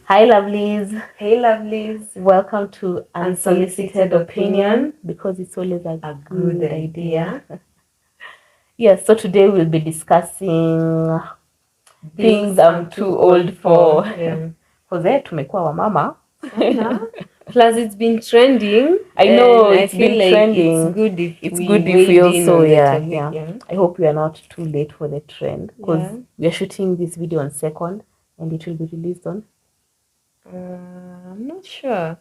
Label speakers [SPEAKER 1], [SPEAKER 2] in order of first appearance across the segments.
[SPEAKER 1] Hi, lovelies.
[SPEAKER 2] Hey, lovelies.
[SPEAKER 1] Welcome to Unsolicited Opinion,
[SPEAKER 2] Opinion,
[SPEAKER 1] because it's always a
[SPEAKER 2] good
[SPEAKER 1] good
[SPEAKER 2] idea.
[SPEAKER 1] idea. Yes, so today we'll be discussing things I'm too old for.
[SPEAKER 2] Yeah.
[SPEAKER 1] Jose, tumekuwa wamama.
[SPEAKER 2] Sana. Plus, it's been trending.
[SPEAKER 1] I know
[SPEAKER 2] and I
[SPEAKER 1] it's
[SPEAKER 2] feel
[SPEAKER 1] been
[SPEAKER 2] like
[SPEAKER 1] trending.
[SPEAKER 2] it's good if
[SPEAKER 1] It's
[SPEAKER 2] we
[SPEAKER 1] good if we
[SPEAKER 2] weighed in
[SPEAKER 1] also,
[SPEAKER 2] on the
[SPEAKER 1] yeah,
[SPEAKER 2] topic.
[SPEAKER 1] yeah. I hope we are not too late for the trend, because
[SPEAKER 2] Yeah.
[SPEAKER 1] we are shooting this video on 2nd and it will be released on
[SPEAKER 2] I'm not sure.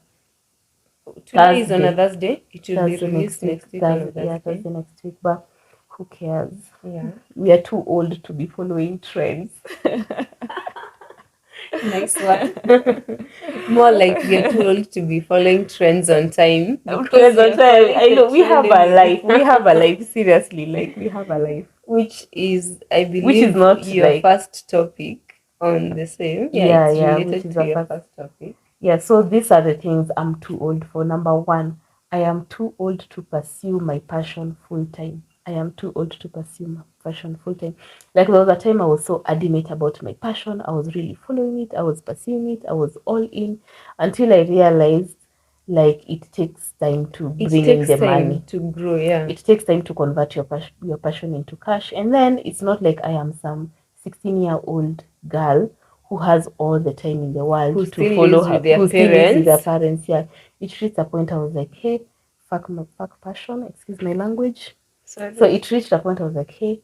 [SPEAKER 2] Today is on a Thursday. It will be
[SPEAKER 1] Thursday
[SPEAKER 2] released next week on a Thursday.
[SPEAKER 1] Thursday next week, but who cares?
[SPEAKER 2] Yeah.
[SPEAKER 1] We are too old to be following trends.
[SPEAKER 2] Nice one. More like we are too old to be following trends on time.
[SPEAKER 1] Trends
[SPEAKER 2] We
[SPEAKER 1] on
[SPEAKER 2] are
[SPEAKER 1] time.
[SPEAKER 2] following
[SPEAKER 1] I
[SPEAKER 2] the
[SPEAKER 1] know we have
[SPEAKER 2] trend
[SPEAKER 1] a
[SPEAKER 2] anyway.
[SPEAKER 1] life. We have a life. Seriously, like we have a life.
[SPEAKER 2] Which is, I
[SPEAKER 1] Which is
[SPEAKER 2] believe,
[SPEAKER 1] not
[SPEAKER 2] your
[SPEAKER 1] like
[SPEAKER 2] first topic on the same. Yeah,
[SPEAKER 1] yeah,
[SPEAKER 2] it's
[SPEAKER 1] yeah. Which
[SPEAKER 2] related
[SPEAKER 1] is
[SPEAKER 2] to
[SPEAKER 1] a
[SPEAKER 2] your
[SPEAKER 1] first.
[SPEAKER 2] first topic.
[SPEAKER 1] Yeah. So these are the things I'm too old for. Number one, I am too old to pursue my passion full time. I am too old to pursue my passion full time. Like there was a time I was so adamant about my passion. I was really following it. I was pursuing it. I was all in until I realized like it takes time to
[SPEAKER 2] It
[SPEAKER 1] bring in
[SPEAKER 2] takes
[SPEAKER 1] the
[SPEAKER 2] time
[SPEAKER 1] money.
[SPEAKER 2] to grow, yeah.
[SPEAKER 1] It takes time to convert your passion into cash. And then it's not like I am some 16-year-old girl who has all the time in the world
[SPEAKER 2] Who
[SPEAKER 1] to
[SPEAKER 2] still
[SPEAKER 1] follow
[SPEAKER 2] lives
[SPEAKER 1] her,
[SPEAKER 2] with their
[SPEAKER 1] who still lives with their
[SPEAKER 2] parents.
[SPEAKER 1] parents. Yeah, it reached a point I was like, hey, fuck passion, excuse my language.
[SPEAKER 2] Sorry.
[SPEAKER 1] So it reached a point I was like, hey,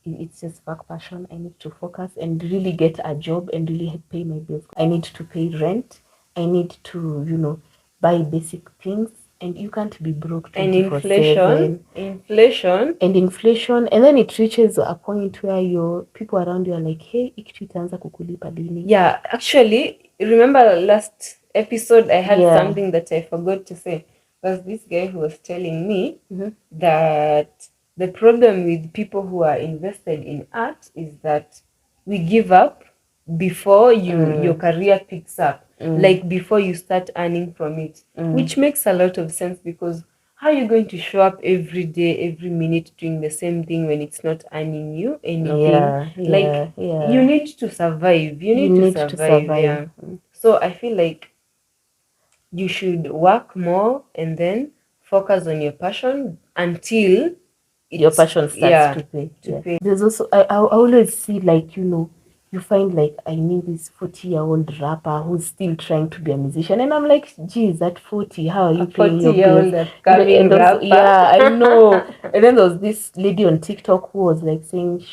[SPEAKER 1] it's just fuck passion. I need to focus and really get a job and really pay my bills. I need to pay rent. I need to, buy basic things. And you can't be broke
[SPEAKER 2] And
[SPEAKER 1] 24/7. And then it reaches a point where your people around you are like, hey, hii kitu itaanza kukulipa lini?
[SPEAKER 2] Yeah, actually, remember last episode I had
[SPEAKER 1] Yeah.
[SPEAKER 2] something that I forgot to say. Was this guy who was telling me that the problem with people who are invested in art is that we give up before your career picks up, like before you start earning from it, which makes a lot of sense, because how are you going to show up every day, every minute doing the same thing when it's not earning you anything? Like, you need to survive. You need to survive. Yeah. So I feel like you should work more and then focus on your passion until
[SPEAKER 1] your passion starts to pay. There's also I always see, like, you find like I knew this 40-year-old rapper who's still trying to be a musician, and I'm like, geez, at 40, how are you paying your bills?
[SPEAKER 2] 40-year-old upcoming rapper.
[SPEAKER 1] Yeah, I know. And then there was this lady on TikTok who was like saying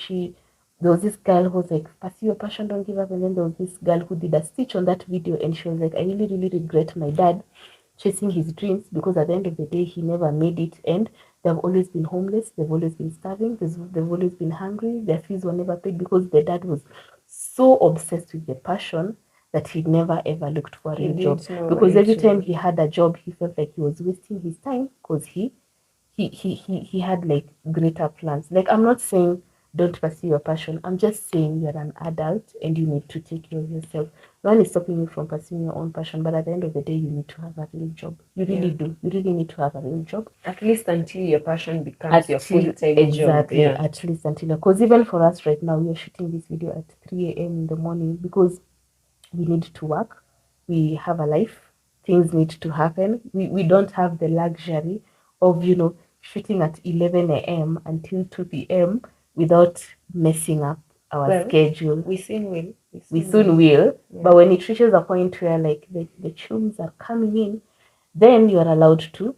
[SPEAKER 1] there was this girl who was like, pursue your passion, don't give up. And then there was this girl who did a stitch on that video, and she was like, I really, really regret my dad chasing his dreams, because at the end of the day he never made it, and they've always been homeless, they've always been starving, they've always been hungry, their fees were never paid, because the dad was so obsessed with the passion that he never ever looked for a real job, because every time he had a job he felt like he was wasting his time, because he had like greater plans. Like, I'm not saying don't pursue your passion, I'm just saying you're an adult and you need to take care of yourself. No one is stopping you from pursuing your own passion, but at the end of the day you need to have a real job. You really do. You really need to have a real job,
[SPEAKER 2] at least until your passion becomes your full-time job.
[SPEAKER 1] Exactly. At least until, because even for us right now, we are shooting this video at 3 a.m. in the morning, because we need to work, we have a life, things need to happen. We don't have the luxury of shooting at 11 a.m. until 2 p.m. without messing up our schedule.
[SPEAKER 2] We soon will.
[SPEAKER 1] Yeah. But when it reaches a point where like the tunes are coming in, then you are allowed to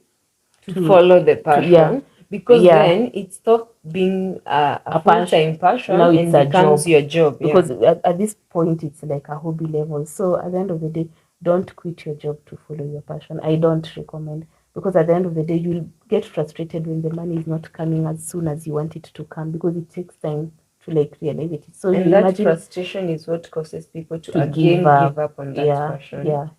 [SPEAKER 2] follow the passion, because then it stops being a full-time passion. Now it's and becomes your job,
[SPEAKER 1] because at this point it's like a hobby level. So at the end of the day, don't quit your job to follow your passion. I don't recommend, because at the end of the day you'll get frustrated when the money is not coming as soon as you want it to come, because it takes time to like realize it. So
[SPEAKER 2] and that frustration is what causes people to again give up on that passion.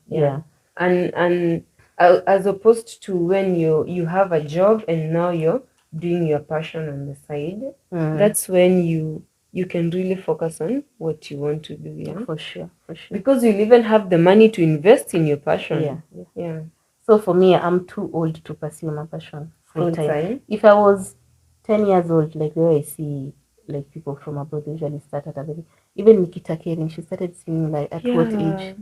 [SPEAKER 2] And as opposed to when you have a job and now you're doing your passion on the side, that's when you can really focus on what you want to do. Yeah,
[SPEAKER 1] for sure,
[SPEAKER 2] because you'll even have the money to invest in your passion. Yeah.
[SPEAKER 1] So for me, I'm too old to pursue my passion full time. If I was 10 years old, like the way I see like people from abroad usually start at a very, even Nikita Kering, she started singing like at what age?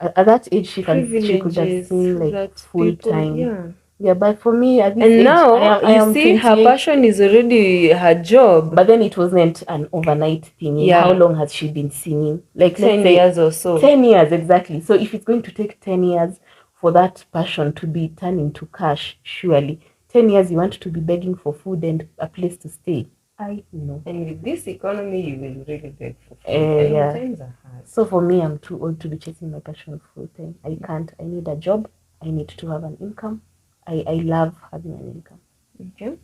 [SPEAKER 1] at that age she could have
[SPEAKER 2] privileges
[SPEAKER 1] seen like
[SPEAKER 2] that
[SPEAKER 1] full
[SPEAKER 2] people,
[SPEAKER 1] time. Yeah, but for me at this
[SPEAKER 2] And
[SPEAKER 1] age,
[SPEAKER 2] now
[SPEAKER 1] I
[SPEAKER 2] you
[SPEAKER 1] am
[SPEAKER 2] see her
[SPEAKER 1] 28.
[SPEAKER 2] passion is already her job.
[SPEAKER 1] But then it wasn't an overnight thing.
[SPEAKER 2] Yeah.
[SPEAKER 1] How long has she been singing? Like
[SPEAKER 2] 10
[SPEAKER 1] let's say
[SPEAKER 2] years or so.
[SPEAKER 1] 10 years exactly. So if it's going to take 10 years for that passion to be turned into cash, surely 10 years you want to be begging for food and a place to stay. I know.
[SPEAKER 2] And with this economy, you will really beg for food. And
[SPEAKER 1] Yeah.
[SPEAKER 2] times are hard.
[SPEAKER 1] So for me, I'm too old to be chasing my passion full time. I can't. I need a job. I need to have an income. I love having an income.
[SPEAKER 2] Okay.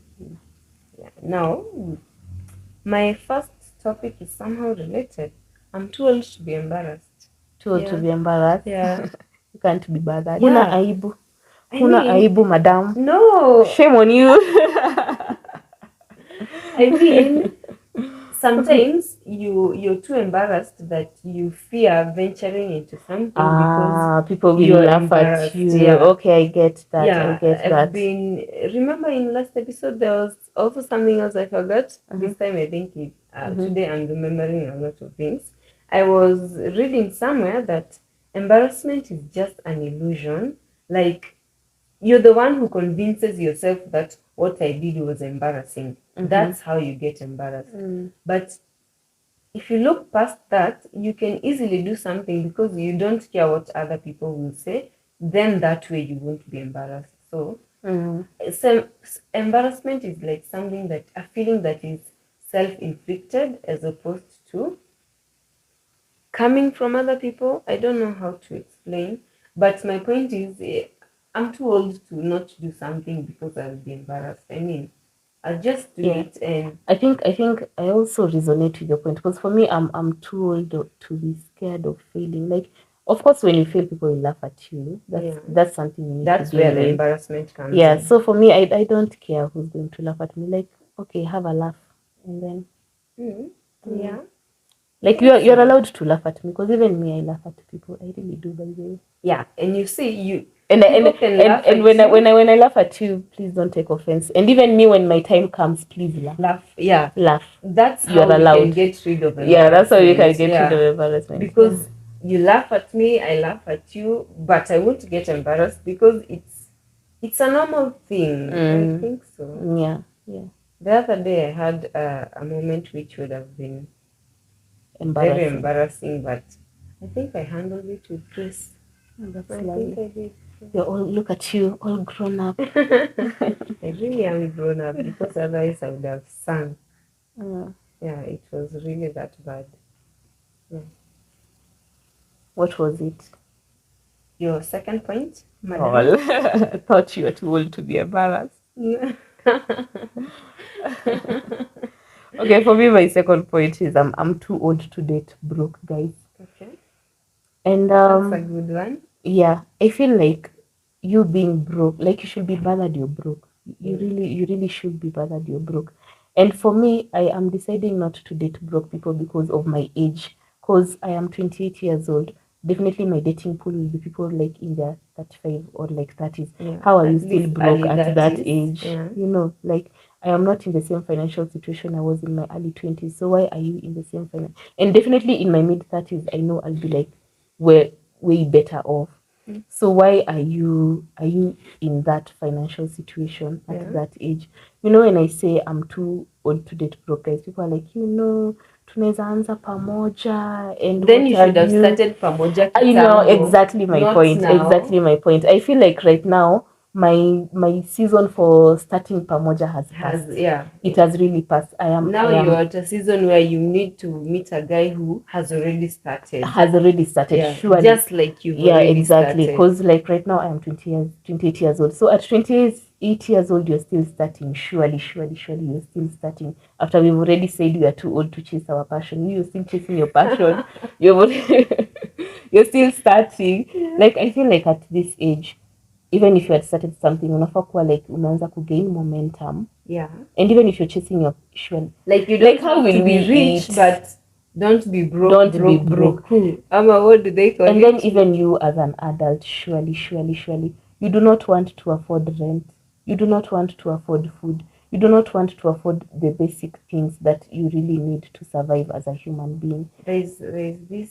[SPEAKER 2] Yeah. Now, my first topic is somehow related. I'm too old to be embarrassed.
[SPEAKER 1] Too old to be embarrassed.
[SPEAKER 2] Yeah.
[SPEAKER 1] You can't be bothered.
[SPEAKER 2] Yeah.
[SPEAKER 1] Huna aibu. Huna aibu, madam.
[SPEAKER 2] No.
[SPEAKER 1] Shame on you.
[SPEAKER 2] I mean, sometimes you're too embarrassed that you fear venturing into something because
[SPEAKER 1] people will
[SPEAKER 2] you're
[SPEAKER 1] laugh at
[SPEAKER 2] embarrassed.
[SPEAKER 1] you.
[SPEAKER 2] Yeah.
[SPEAKER 1] Okay, I get that.
[SPEAKER 2] Yeah,
[SPEAKER 1] I get that.
[SPEAKER 2] Remember in last episode there was also something else I forgot. This time I think today I'm remembering a lot of things. I was reading somewhere that embarrassment is just an illusion. Like, you're the one who convinces yourself that what I did was embarrassing. That's how you get embarrassed. But if you look past that, you can easily do something because you don't care what other people will say. Then that way you won't be embarrassed. So, embarrassment is like something that a feeling that is self-inflicted as opposed to coming from other people. I don't know how to explain, but my point is, I'm too old to not do something because I'll be embarrassed. I mean, I'll just do it. And
[SPEAKER 1] I think I also resonate with your point because for me, I'm too old to be scared of failing. Like, of course, when you fail, people will laugh at you. That's something you need
[SPEAKER 2] that's
[SPEAKER 1] to
[SPEAKER 2] where
[SPEAKER 1] deal
[SPEAKER 2] the
[SPEAKER 1] with.
[SPEAKER 2] embarrassment comes in.
[SPEAKER 1] Yeah. So for me, I don't care who's going to laugh at me. Like, okay, have a laugh, and then
[SPEAKER 2] Yeah.
[SPEAKER 1] like you're allowed to laugh at me because even me, I laugh at people. I really do, by the way.
[SPEAKER 2] Yeah, and you see, you
[SPEAKER 1] And
[SPEAKER 2] people can laugh at
[SPEAKER 1] when
[SPEAKER 2] you.
[SPEAKER 1] when I laugh at you, please don't take offense. And even me, when my time comes, please laugh.
[SPEAKER 2] Yeah,
[SPEAKER 1] Laugh.
[SPEAKER 2] that's
[SPEAKER 1] You're
[SPEAKER 2] how
[SPEAKER 1] allowed.
[SPEAKER 2] you can get rid of embarrassment.
[SPEAKER 1] Yeah, that's how you can get rid of embarrassment.
[SPEAKER 2] Because you laugh at me, I laugh at you, but I won't get embarrassed because it's a normal thing. I think so.
[SPEAKER 1] Yeah.
[SPEAKER 2] The other day I had a moment which would have been very embarrassing, but I think I handled it with grace.
[SPEAKER 1] That's
[SPEAKER 2] I
[SPEAKER 1] lovely.
[SPEAKER 2] think I did.
[SPEAKER 1] You're all, look at you, all grown up.
[SPEAKER 2] I really am grown up because otherwise I would have sung. Yeah, it was really that bad. Yeah.
[SPEAKER 1] What was it?
[SPEAKER 2] Your second point, madam?
[SPEAKER 1] I thought you were too old to be embarrassed. Okay, for me, my second point is I'm too old to date broke guys.
[SPEAKER 2] Okay.
[SPEAKER 1] And
[SPEAKER 2] that's a good one.
[SPEAKER 1] Yeah, I feel like you being broke, like you should be bothered you're broke. You really should be bothered you're broke. And for me, I am deciding not to date broke people because of my age. Because I am 28 years old. Definitely my dating pool will be people like in their 35 or like 30s. How are you still broke at that age?
[SPEAKER 2] Yeah.
[SPEAKER 1] You know, like I am not in the same financial situation I was in my early 20s. So why are you in the same financial? And definitely in my mid 30s, I know I'll be like, we're way better off. So why are you in that financial situation at that age? You know, when I say I'm too old to date broke guys, people are like, tunaweza anza pamoja, and
[SPEAKER 2] then you should have started pamoja kitambo.
[SPEAKER 1] You know, exactly my point.
[SPEAKER 2] Now.
[SPEAKER 1] Exactly my point. I feel like right now my season for starting pamoja has passed. It has really passed.
[SPEAKER 2] You're at a season where you need to meet a guy who has already started.
[SPEAKER 1] Surely.
[SPEAKER 2] Just like you've already
[SPEAKER 1] exactly.
[SPEAKER 2] started.
[SPEAKER 1] Because like right now I am 28 years old. So at 28 years old you're still starting. Surely you're still starting. After we've already said we are too old to chase our passion. You're still chasing your passion. You're still starting. Like I feel like at this age, even if you had started something, unafaa kuwa like unaanza to gain momentum. And even if you're chasing your passion,
[SPEAKER 2] like you don't how will be rich, but don't be broke. Don't be broke. What do they call it?
[SPEAKER 1] And then even you as an adult, surely, you do not want to afford rent. You do not want to afford food. You do not want to afford the basic things that you really need to survive as a human being.
[SPEAKER 2] There's this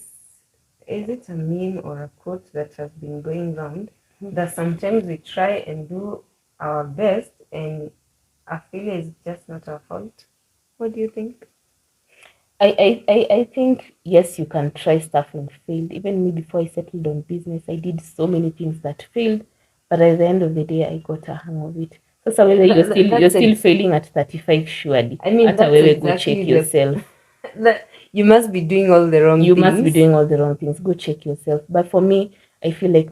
[SPEAKER 2] is it a meme or a quote that has been going round that sometimes we try and do our best and our failure is just not our fault? What do you think?
[SPEAKER 1] I think yes, you can try stuff and fail. Even me, before I settled on business, I did so many things that failed, but at the end of the day, I got a hang of it. So whether you're still failing at 35, surely.
[SPEAKER 2] I mean,
[SPEAKER 1] Hata
[SPEAKER 2] that's
[SPEAKER 1] wewe go
[SPEAKER 2] exactly
[SPEAKER 1] check yourself.
[SPEAKER 2] that you must be doing all the wrong
[SPEAKER 1] You
[SPEAKER 2] things.
[SPEAKER 1] must be doing all the wrong things. Go check yourself. But for me, I feel like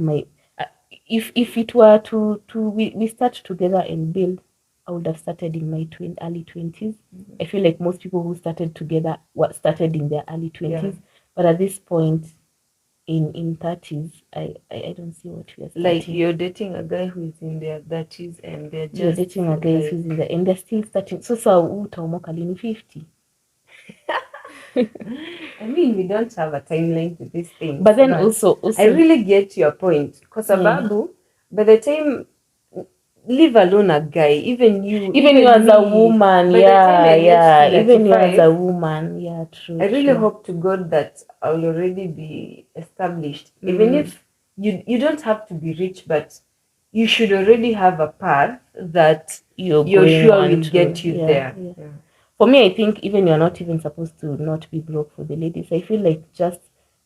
[SPEAKER 1] uh, if it were to we start together and build, I would have started in my early 20s. I feel like most people who started together started in their early 20s. But at this point in 30s, I don't see what we are starting.
[SPEAKER 2] Like you're dating a guy who is in their 30s and they're just
[SPEAKER 1] you're dating a guy who's in and they're still starting. So utaomoka lini 50?
[SPEAKER 2] I mean, we don't have a timeline to these things.
[SPEAKER 1] But then also
[SPEAKER 2] I really get your point. Because sababu, by the time, leave alone a guy, even you
[SPEAKER 1] as a woman, even you as a woman, true.
[SPEAKER 2] I really hope to God that I'll already be established. Even if you don't have to be rich, but you should already have a path that you're sure will get you there.
[SPEAKER 1] For me, I think even you're not even supposed to not be broke for the ladies. I feel like just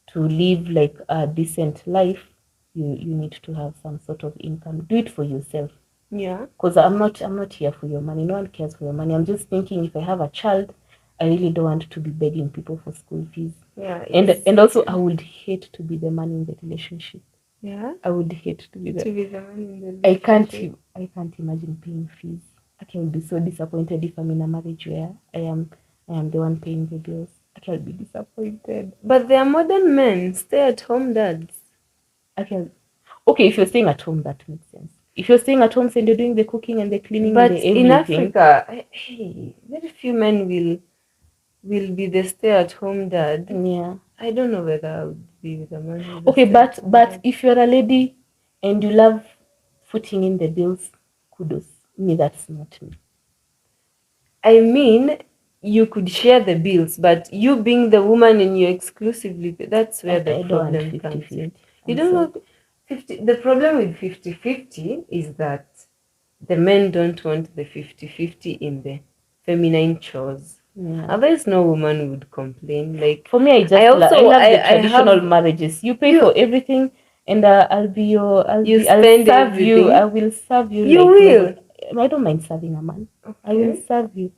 [SPEAKER 1] to live like a decent life, you need to have some sort of income. Do it for yourself.
[SPEAKER 2] Yeah.
[SPEAKER 1] Because I'm not here for your money. No one cares for your money. I'm just thinking if I have a child, I really don't want to be begging people for school fees.
[SPEAKER 2] Yeah.
[SPEAKER 1] And also I would hate to be the man in the relationship.
[SPEAKER 2] Yeah.
[SPEAKER 1] I would hate to be the
[SPEAKER 2] man in the relationship.
[SPEAKER 1] I can't imagine paying fees. I will be so disappointed if I'm in a marriage where I am the one paying the bills. I can be disappointed.
[SPEAKER 2] But there are modern men, stay-at-home dads.
[SPEAKER 1] Okay, if you're staying at home, that makes sense. If you're staying at home and you're doing the cooking and the cleaning
[SPEAKER 2] but
[SPEAKER 1] and the everything.
[SPEAKER 2] In Africa, very few men will be the stay-at-home dad.
[SPEAKER 1] Yeah.
[SPEAKER 2] I don't know whether I would be with a man who's
[SPEAKER 1] okay, but if you're a lady and you love footing in the bills, kudos. Me, that's not me.
[SPEAKER 2] I mean, you could share the bills, but you being the woman and you exclusively, that's where the problem comes in. You don't know 50. The problem with 50-50 is that the men don't want the 50-50 in the feminine chores. Otherwise, no woman would complain. Like
[SPEAKER 1] for me, I love the traditional marriages. You pay for everything, and I'll serve you. I will serve you.
[SPEAKER 2] You will.
[SPEAKER 1] I don't mind serving a man. Okay. I will serve you.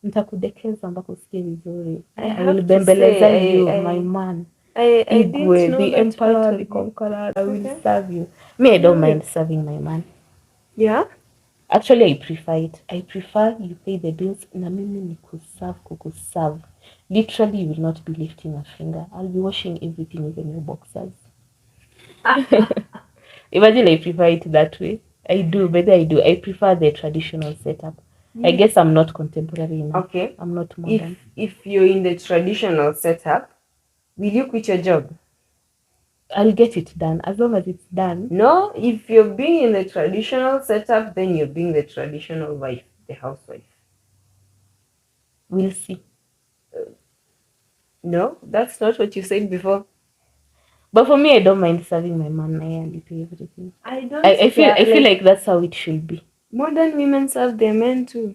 [SPEAKER 1] Nitakudekeza mpaka usikie vizuri. I will bembeleza you, my man.
[SPEAKER 2] I didn't know
[SPEAKER 1] the emperor, the conqueror. I will serve you. Me, I don't mind serving my man.
[SPEAKER 2] Yeah.
[SPEAKER 1] Actually, I prefer it. I prefer you pay the bills na mimi ni kukuserve. Literally, you will not be lifting a finger. I'll be washing everything, even your boxers. Imagine I prefer it that way. I do, but I do. I prefer the traditional setup. I guess I'm not contemporary enough.
[SPEAKER 2] Okay.
[SPEAKER 1] I'm not modern.
[SPEAKER 2] If you're in the traditional setup, will you quit your job?
[SPEAKER 1] I'll get it done as long as it's done.
[SPEAKER 2] No, if you're being in the traditional setup, then you're being the traditional wife, the housewife.
[SPEAKER 1] We'll see.
[SPEAKER 2] No, that's not what you said before.
[SPEAKER 1] But for me, I don't mind serving my man. I only pay everything.
[SPEAKER 2] I
[SPEAKER 1] feel like that's how it should be.
[SPEAKER 2] Modern women serve their men too.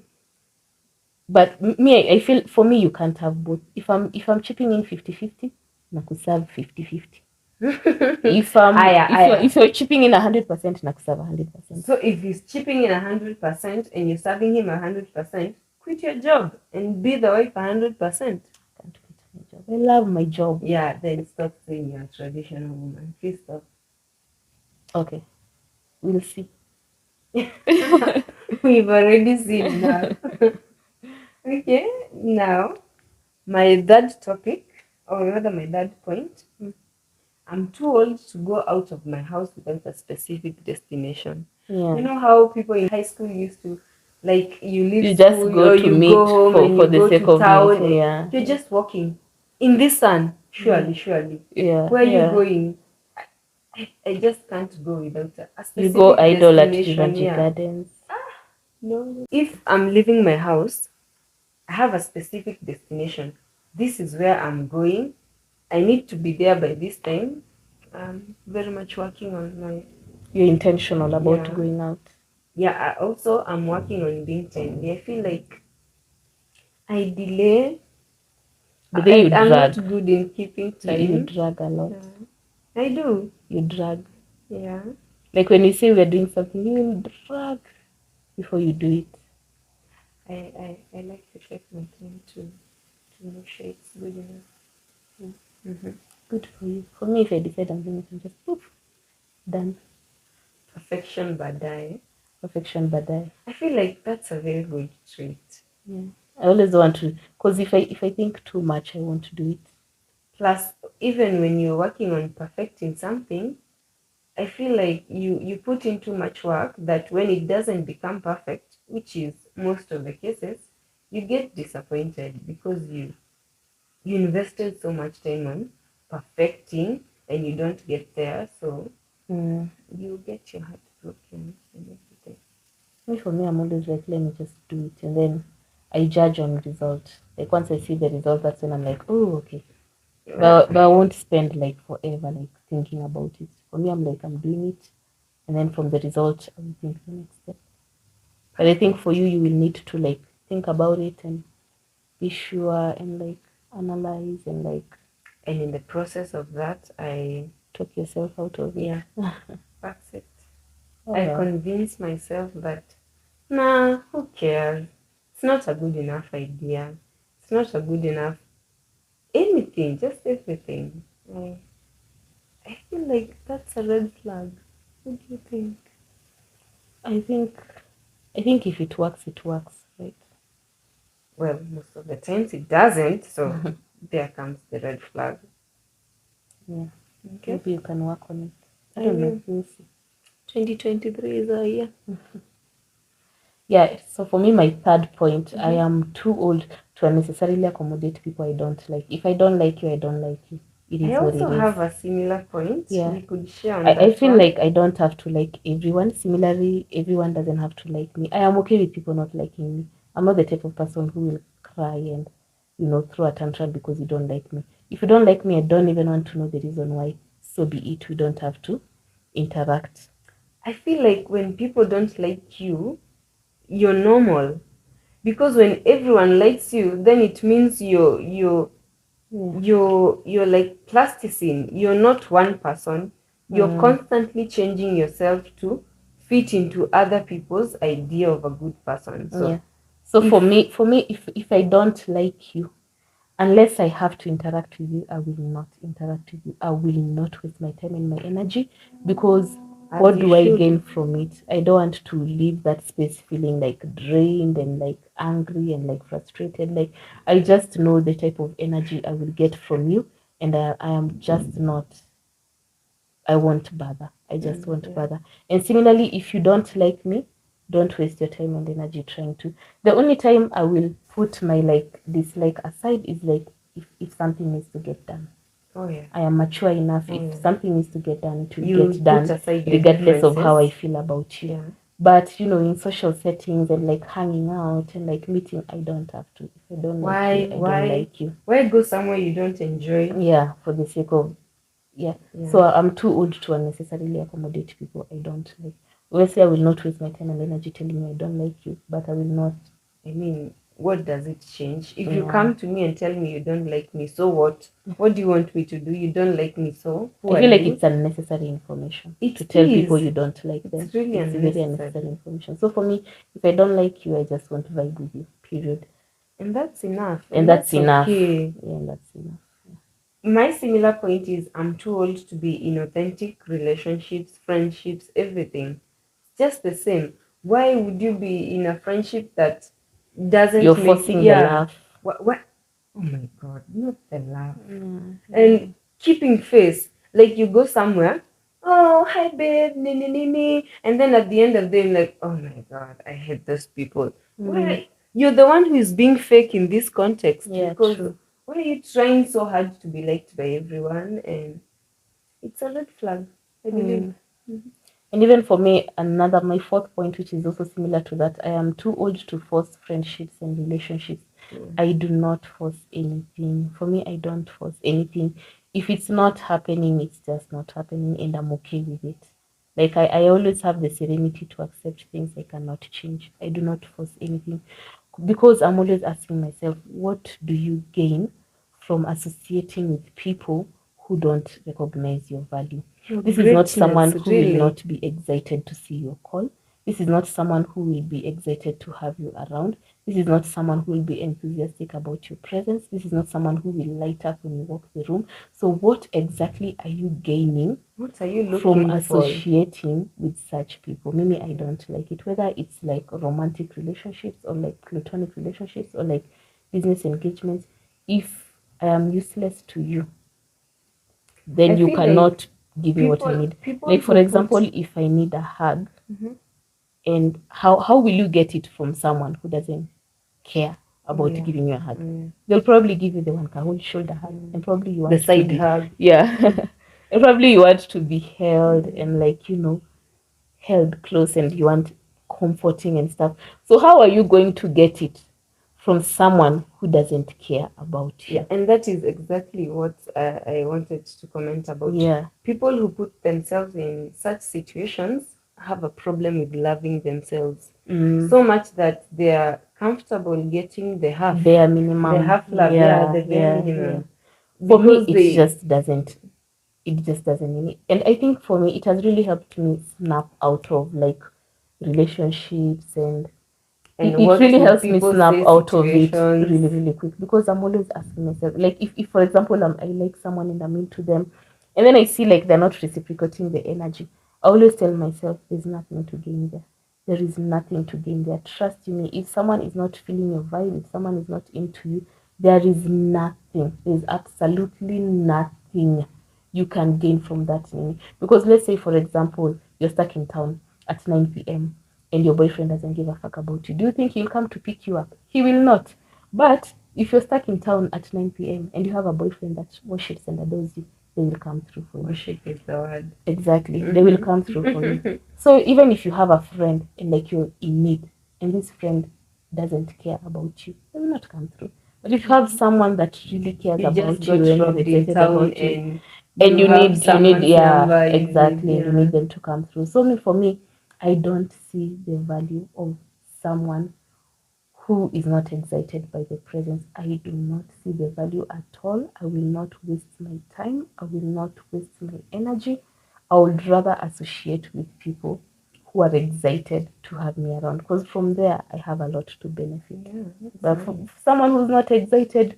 [SPEAKER 1] But me, I feel for me you can't have both. If I'm chipping in 50-50, nakuserve 50-50. if you're chipping in 100%, nakuserve 100%.
[SPEAKER 2] So if he's chipping in 100% and you're serving him 100%, quit your job and be the wife 100%.
[SPEAKER 1] Can't quit my job. I love my job.
[SPEAKER 2] Yeah, then stop saying you're a traditional woman. Please stop.
[SPEAKER 1] Okay, we'll see.
[SPEAKER 2] We've already seen now. Okay, now my third topic, or rather my third point. I'm too old to go out of my house without a specific destination.
[SPEAKER 1] Yeah.
[SPEAKER 2] You know how people in high school used to, like, you leave
[SPEAKER 1] you
[SPEAKER 2] school
[SPEAKER 1] just go
[SPEAKER 2] or
[SPEAKER 1] to
[SPEAKER 2] you
[SPEAKER 1] meet
[SPEAKER 2] go home and
[SPEAKER 1] for
[SPEAKER 2] you
[SPEAKER 1] the
[SPEAKER 2] go
[SPEAKER 1] sake
[SPEAKER 2] to
[SPEAKER 1] of
[SPEAKER 2] town.
[SPEAKER 1] meeting, yeah.
[SPEAKER 2] You're just walking in this sun. Surely.
[SPEAKER 1] Yeah.
[SPEAKER 2] Where are you going? I just can't go without a specific
[SPEAKER 1] You go idle at
[SPEAKER 2] destination.
[SPEAKER 1] Gardens.
[SPEAKER 2] No. If I'm leaving my house, I have a specific destination. This is where I'm going. I need to be there by this time. I'm very much working on my.
[SPEAKER 1] You're intentional about
[SPEAKER 2] Yeah.
[SPEAKER 1] going out.
[SPEAKER 2] Yeah, I'm working on being timely. I feel like I delay.
[SPEAKER 1] But then you
[SPEAKER 2] I'm not
[SPEAKER 1] drag.
[SPEAKER 2] good in keeping
[SPEAKER 1] You
[SPEAKER 2] time.
[SPEAKER 1] drag a lot.
[SPEAKER 2] I do.
[SPEAKER 1] You drag.
[SPEAKER 2] Yeah.
[SPEAKER 1] Like when you say we're doing something, you will drag before you do it.
[SPEAKER 2] I like to take my time to make sure it's good enough. Mm-hmm.
[SPEAKER 1] Good for you. For me, if I decide I'm doing it, I'm just poof, done.
[SPEAKER 2] Perfection badai.
[SPEAKER 1] Perfection badai.
[SPEAKER 2] I feel like that's a very good trait.
[SPEAKER 1] Yeah. I always want to, because if I think too much, I want to do it.
[SPEAKER 2] Plus, even when you're working on perfecting something, I feel like you put in too much work that when it doesn't become perfect, which is most of the cases, you get disappointed because you invested so much time on perfecting and you don't get there, so you get your heart broken and everything.
[SPEAKER 1] For me, I'm always like, let me just do it, and then I judge on result. Like once I see the result, that's when I'm like, oh, okay. But I won't spend like forever like thinking about it. For me, I'm like, I'm doing it, and then from the result, I will think the next step. But I think for you, you will need to like think about it and be sure and like analyze and like.
[SPEAKER 2] And in the process of that, I
[SPEAKER 1] talk yourself out of it.
[SPEAKER 2] Yeah, that's it.
[SPEAKER 1] Oh,
[SPEAKER 2] I
[SPEAKER 1] well.
[SPEAKER 2] convince myself that, nah, who cares? It's not a good enough idea. It's not a good enough anything, just everything. I feel like that's a red flag. What do you think?
[SPEAKER 1] I think if it works, right?
[SPEAKER 2] Well, most of the times it doesn't, so there comes the red flag.
[SPEAKER 1] Yeah.
[SPEAKER 2] Okay.
[SPEAKER 1] Maybe you can work on it. I don't know. We'll see.
[SPEAKER 2] 2023 is a year.
[SPEAKER 1] Yeah, so for me, my third point, I am too old to unnecessarily accommodate people I don't like. If I don't like you, I don't like you. It
[SPEAKER 2] I
[SPEAKER 1] is what
[SPEAKER 2] also
[SPEAKER 1] it is.
[SPEAKER 2] have a similar point.
[SPEAKER 1] Yeah.
[SPEAKER 2] We could share on
[SPEAKER 1] I
[SPEAKER 2] that
[SPEAKER 1] feel
[SPEAKER 2] one.
[SPEAKER 1] like I don't have to like everyone. Similarly, everyone doesn't have to like me. I am okay with people not liking me. I'm not the type of person who will cry and, throw a tantrum because you don't like me. If you don't like me, I don't even want to know the reason why. So be it. We don't have to interact.
[SPEAKER 2] I feel like when people don't like you, you're normal. Because when everyone likes you, then it means you're like plasticine. You're not one person. You're constantly changing yourself to fit into other people's idea of a good person. So
[SPEAKER 1] Yeah. So for me, if I don't like you, unless I have to interact with you, I will not interact with you. I will not waste my time and my energy because what do I gain from it? I don't want to leave that space feeling like drained and like angry and like frustrated. Like I just know the type of energy I will get from you, and I am just not. I won't bother. I just won't bother. And similarly, if you don't like me, don't waste your time and energy trying to. The only time I will put my like dislike aside is like if something needs to get done.
[SPEAKER 2] Oh yeah.
[SPEAKER 1] I am mature enough. If something needs to get done, it will
[SPEAKER 2] You
[SPEAKER 1] get done,
[SPEAKER 2] put aside your
[SPEAKER 1] regardless of how I
[SPEAKER 2] differences.
[SPEAKER 1] feel about you.
[SPEAKER 2] Yeah.
[SPEAKER 1] But in social settings and like hanging out and like meeting, I don't have to. If I don't like you, I don't like you.
[SPEAKER 2] Why go somewhere you don't enjoy?
[SPEAKER 1] Yeah, for the sake of So I'm too old to unnecessarily accommodate people I don't like. Obviously, I will not waste my time and energy telling you I don't like you, but I will not.
[SPEAKER 2] I mean, what does it change? If you come to me and tell me you don't like me, so what? What do you want me to do? You don't like me, so who
[SPEAKER 1] I
[SPEAKER 2] are
[SPEAKER 1] feel like
[SPEAKER 2] you?
[SPEAKER 1] it's unnecessary information
[SPEAKER 2] It
[SPEAKER 1] to tell
[SPEAKER 2] is.
[SPEAKER 1] people you don't like them.
[SPEAKER 2] It's really
[SPEAKER 1] It's very
[SPEAKER 2] unnecessary.
[SPEAKER 1] unnecessary information. So for me, if I don't like you, I just want to vibe with you. Period.
[SPEAKER 2] And that's enough.
[SPEAKER 1] And that's enough.
[SPEAKER 2] Okay.
[SPEAKER 1] Yeah, and that's enough.
[SPEAKER 2] My similar point is I'm too old to be in authentic relationships, friendships, everything. It's just the same. Why would you be in a friendship that doesn't
[SPEAKER 1] You're
[SPEAKER 2] make
[SPEAKER 1] forcing the laugh.
[SPEAKER 2] What? Oh my god, not the laugh. And keeping face. Like you go somewhere, oh hi babe, and then at the end of the day, I'm like, oh my god, I hate those people. Why? You're the one who is being fake in this context.
[SPEAKER 1] Yeah,
[SPEAKER 2] because
[SPEAKER 1] true.
[SPEAKER 2] why are you trying so hard to be liked by everyone? And it's a red flag, I believe.
[SPEAKER 1] And even for me, my fourth point, which is also similar to that, I am too old to force friendships and relationships. I do not force anything. For me, I don't force anything. if it's not happening, it's just not happening, and I'm okay with it. Like I always have the serenity to accept things I cannot change. I do not force anything because I'm always asking myself, what do you gain from associating with people who don't recognize your value? This is not someone who will not be excited to see your call. This is not someone who will be excited to have you around. This is not someone who will be enthusiastic about your presence. This is not someone who will light up when you walk the room. So what exactly are you gaining?
[SPEAKER 2] What are you
[SPEAKER 1] from
[SPEAKER 2] looking
[SPEAKER 1] associating with such people? Maybe I don't like it, whether it's like romantic relationships or like platonic relationships or like business engagements. If I am useless to you, then
[SPEAKER 2] I
[SPEAKER 1] you
[SPEAKER 2] feel
[SPEAKER 1] cannot give me what I
[SPEAKER 2] people
[SPEAKER 1] need.
[SPEAKER 2] people
[SPEAKER 1] Like for
[SPEAKER 2] who
[SPEAKER 1] example,
[SPEAKER 2] put
[SPEAKER 1] if I need a hug, and how will you get it from someone who doesn't care about giving you a hug? They'll probably give you the one whole shoulder hug, and probably you want
[SPEAKER 2] the side
[SPEAKER 1] to be,
[SPEAKER 2] hug.
[SPEAKER 1] yeah, and probably you want to be held and like held close, and you want comforting and stuff. So how are you going to get it from someone who doesn't care about you?
[SPEAKER 2] Yeah, and that is exactly what I wanted to comment about.
[SPEAKER 1] Yeah.
[SPEAKER 2] People who put themselves in such situations have a problem with loving themselves so much that they are comfortable getting the
[SPEAKER 1] bare minimum,
[SPEAKER 2] the half love, the bare minimum.
[SPEAKER 1] For me,
[SPEAKER 2] Because
[SPEAKER 1] it just doesn't. It just doesn't mean it. And I think for me, it has really helped me snap out of like relationships, and it
[SPEAKER 2] what
[SPEAKER 1] really
[SPEAKER 2] would
[SPEAKER 1] helps me
[SPEAKER 2] people
[SPEAKER 1] snap
[SPEAKER 2] say
[SPEAKER 1] out of it
[SPEAKER 2] situations.
[SPEAKER 1] really, really quick, because I'm always asking myself, like, if for example, I like someone and I'm into them, and then I see like they're not reciprocating the energy, I always tell myself, there's nothing to gain there. There is nothing to gain there. Trust me, if someone is not feeling your vibe, if someone is not into you, there is nothing. There's absolutely nothing you can gain from that thing. Because let's say, for example, you're stuck in town at 9 p.m. and your boyfriend doesn't give a fuck about you. Do you think he'll come to pick you up? He will not. But if you're stuck in town at 9 p.m. and you have a boyfriend that worships and adores you, they will come through for you.
[SPEAKER 2] Worship is the word.
[SPEAKER 1] Exactly. They will come through for you. So even if you have a friend and like you're in need and this friend doesn't care about you, they will not come through. But if you have someone that really cares
[SPEAKER 2] You just
[SPEAKER 1] about
[SPEAKER 2] got
[SPEAKER 1] you and is
[SPEAKER 2] dropped in
[SPEAKER 1] excited
[SPEAKER 2] town
[SPEAKER 1] about you,
[SPEAKER 2] and you have
[SPEAKER 1] you
[SPEAKER 2] someone's
[SPEAKER 1] need, yeah,
[SPEAKER 2] number,
[SPEAKER 1] exactly,
[SPEAKER 2] yeah.
[SPEAKER 1] you need them to come through. So for me, I don't see the value of someone who is not excited by the presence. I do not see the value at all. I will not waste my time. I will not waste my energy. I would rather associate with people who are excited to have me around, because from there I have a lot to benefit. But for someone who's not excited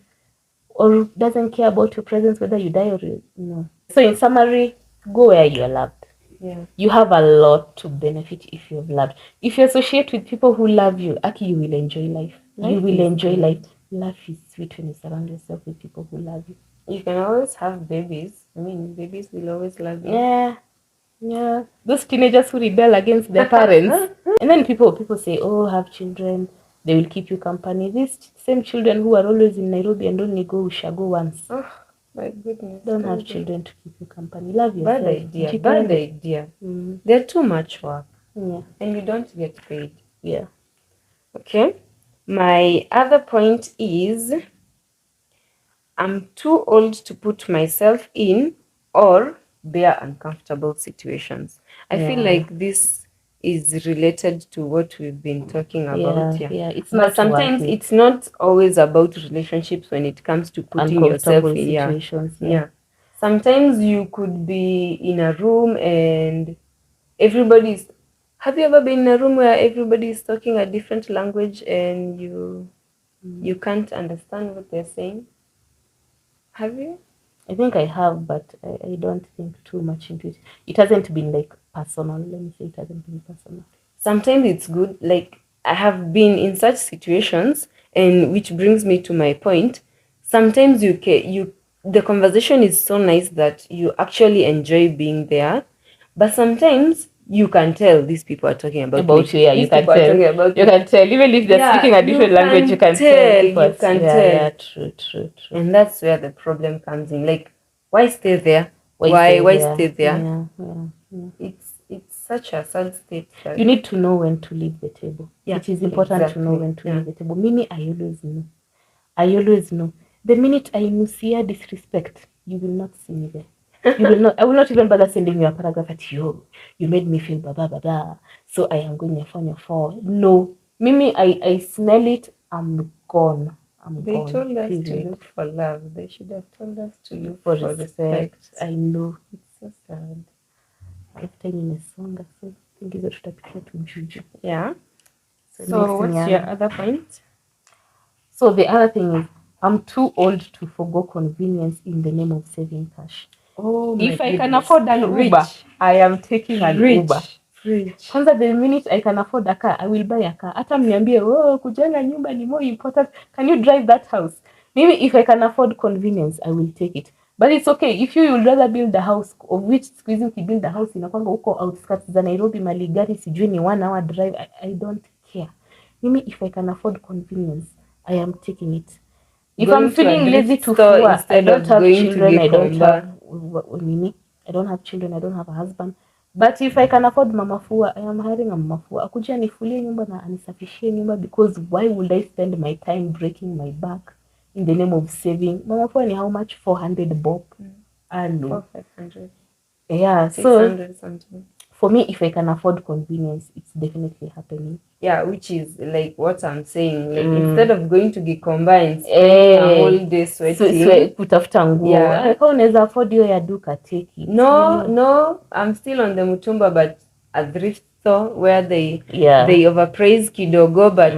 [SPEAKER 1] or doesn't care about your presence, whether you die or no. So in summary, go where you are loved.
[SPEAKER 2] Yeah.
[SPEAKER 1] You have a lot to benefit if you've loved. If you associate with people who love you, Aki, you will enjoy life. You will enjoy life. Life is sweet when you surround yourself with people who love you.
[SPEAKER 2] You can always have babies. I mean, babies will always love you.
[SPEAKER 1] Yeah. Those teenagers who rebel against their parents. And then people say, oh, have children. They will keep you company. These same children who are always in Nairobi and only go Ushago once.
[SPEAKER 2] Oh, my goodness.
[SPEAKER 1] Don't have children to keep you company. Love yourself.
[SPEAKER 2] Bad idea. Bad idea. They're too much work.
[SPEAKER 1] Yeah.
[SPEAKER 2] And you don't get paid.
[SPEAKER 1] Yeah.
[SPEAKER 2] Okay. My other point is, I'm too old to put myself in or bear uncomfortable situations. I feel like this is related to what we've been talking about here.
[SPEAKER 1] Yeah, it's
[SPEAKER 2] But
[SPEAKER 1] not
[SPEAKER 2] sometimes
[SPEAKER 1] worth it.
[SPEAKER 2] it's not always about relationships when it comes to putting yourself in
[SPEAKER 1] situations.
[SPEAKER 2] Yeah. Sometimes you could be in a room and everybody's. Have you ever been in a room where everybody is talking a different language and you can't understand what they're saying? Have you?
[SPEAKER 1] I think I have, but I don't think too much into it. It hasn't been like personal. Let me say it hasn't been personal.
[SPEAKER 2] Sometimes it's good. Like, I have been in such situations, and which brings me to my point. Sometimes the conversation is so nice that you actually enjoy being there, but sometimes you can tell these people are talking about me.
[SPEAKER 1] Yeah, you can tell. You can tell, even if they're speaking a different language, you can tell.
[SPEAKER 2] You can tell.
[SPEAKER 1] Yeah, true.
[SPEAKER 2] And that's where the problem comes in. Like, why stay there? Why stay there?
[SPEAKER 1] Yeah.
[SPEAKER 2] It's such a sad state that
[SPEAKER 1] you need to know when to leave the table.
[SPEAKER 2] Yeah,
[SPEAKER 1] it is important to know when to leave the table. Mimi, I always know. The minute I see disrespect, you will not see me there. You will not. I will not even bother sending you a paragraph at you. You made me feel blah blah blah blah. So I am going your phone. No, Mimi, I smell it. I'm gone.
[SPEAKER 2] They
[SPEAKER 1] gone.
[SPEAKER 2] told us
[SPEAKER 1] Period.
[SPEAKER 2] to look for love. They should have told us to look
[SPEAKER 1] for
[SPEAKER 2] for respect.
[SPEAKER 1] I know.
[SPEAKER 2] It's so sad.
[SPEAKER 1] Time imesonga, so hizo tutapitia tu juju.
[SPEAKER 2] Yeah.
[SPEAKER 1] So
[SPEAKER 2] So what's your other point?
[SPEAKER 1] So the other thing is, I'm too old to forgo convenience in the name of saving cash.
[SPEAKER 2] Oh my
[SPEAKER 1] If I can
[SPEAKER 2] goodness.
[SPEAKER 1] afford an Uber, I am taking an Uber. Kwanza the minute I can afford a car, I will buy a car. Hata mniambie, oh, kujenga nyumba ni more important. Can you drive that house? Maybe if I can afford convenience, I will take it. But it's okay if you would rather build a house, of which siku hizi ukibuild a house inakwanga huko outskirts za Nairobi, mali gari sijui ni 1 hour drive. I don't care. Mimi if I can afford convenience, I am taking it. If
[SPEAKER 2] Going
[SPEAKER 1] I'm feeling lazy to
[SPEAKER 2] store
[SPEAKER 1] fua, I
[SPEAKER 2] instead
[SPEAKER 1] don't
[SPEAKER 2] of
[SPEAKER 1] have
[SPEAKER 2] going to
[SPEAKER 1] children, I don't
[SPEAKER 2] Gikomba.
[SPEAKER 1] have Mimi, I don't have children, I don't have a husband. But if I can afford mama fua, I am hiring a mama fua. Akuja anifulie nyumba na anisafishie nyumba, because why would I spend my time breaking my back in the name of saving? Mama fua ni how much? 400 bob. No.
[SPEAKER 2] 500.
[SPEAKER 1] Yeah,
[SPEAKER 2] 600 something.
[SPEAKER 1] For me, if I can afford convenience, it's definitely happening.
[SPEAKER 2] Yeah, which is like what I'm saying. Like instead of going to Gikomba and spending a whole day sweating,
[SPEAKER 1] kutafuta nguo.
[SPEAKER 2] Yeah.
[SPEAKER 1] Kama unaweza afford hiyo ya duka, take it.
[SPEAKER 2] No, I'm still on the Mutumba, but a thrift store where they overpraise kidogo, but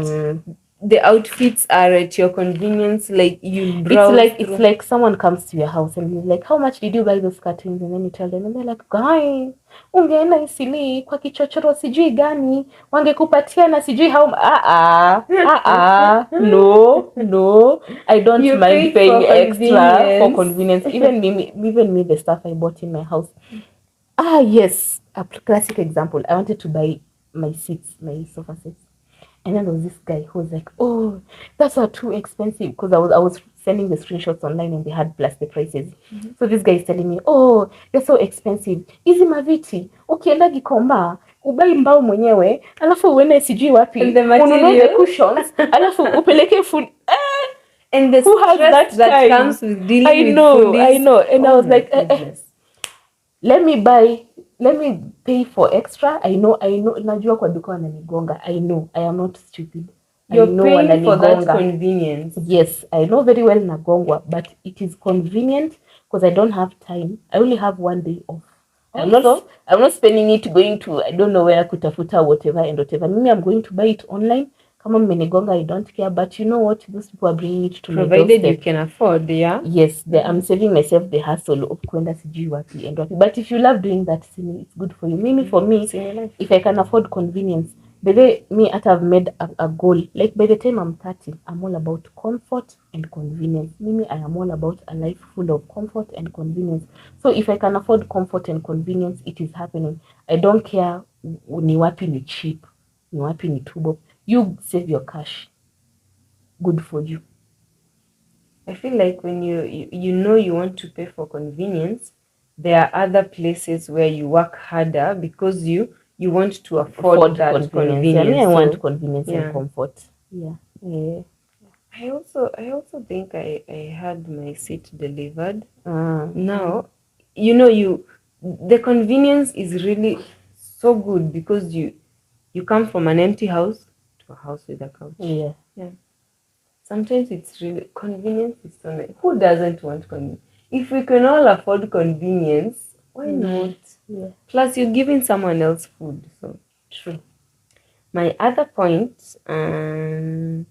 [SPEAKER 2] the outfits are at your convenience. Like you browse.
[SPEAKER 1] It's like someone comes to your house and he's like, how much did you buy those curtains? And then you tell them, and they're like, guy, ungeenda Isili kwa kichochoro sijui gani, wangekupatia na sijui how no, I don't mind paying extra for convenience. Even me, the stuff I bought in my house. Yes, a classic example. I wanted to buy my sofa seats. And then there was this guy who was like, oh, that's not too expensive, because I was sending the screenshots online and they had plus the prices. So this guy is telling me, oh, they're so expensive. Hizi maviti, ukienda Gikomba, ubai mbao mwenyewe, alafu uende sijui wapi, ununue the cushions, alafu upeleke food.
[SPEAKER 2] And the
[SPEAKER 1] who has that
[SPEAKER 2] comes with dealing with food.
[SPEAKER 1] I know. And I was like, let me pay for extra. I know. Najua kwa duka wananigonga. I know. I am not stupid.
[SPEAKER 2] You're paying for that convenience.
[SPEAKER 1] Yes, I know very well nagongwa, but it is convenient because I don't have time. I only have 1 day off. I'm not spending it going to, I don't know where, kutafuta whatever and whatever. Maybe I'm going to buy it online. Kama mmenigonga, I don't care. But you know what? Those people are bringing it to
[SPEAKER 2] provided
[SPEAKER 1] my doorstep.
[SPEAKER 2] You can afford, yeah.
[SPEAKER 1] Yes, I'm saving myself the hassle of kwenda sijui wapi and wapi. But if you love doing that, it's good for you. Mimi, for me, if I can afford convenience, by the way, me, I've made a goal. Like by the time I'm 30, I'm all about comfort and convenience. Mimi, I am all about a life full of comfort and convenience. So if I can afford comfort and convenience, it is happening. I don't care ni wapi ni cheap, ni wapi ni tubo. You save your cash. Good for you.
[SPEAKER 2] I feel like when you know you want to pay for convenience, there are other places where you work harder because you want to afford that convenience.
[SPEAKER 1] I want convenience and comfort. Yeah.
[SPEAKER 2] I also think I had my seat delivered. Now, the convenience is really so good because you come from an empty house to a house with a couch.
[SPEAKER 1] Yeah.
[SPEAKER 2] Sometimes it's really convenience is so nice. Who doesn't want convenience? If we can all afford convenience, why not?
[SPEAKER 1] Yeah.
[SPEAKER 2] Plus, you're giving someone else food. So
[SPEAKER 1] true.
[SPEAKER 2] My other point, I'm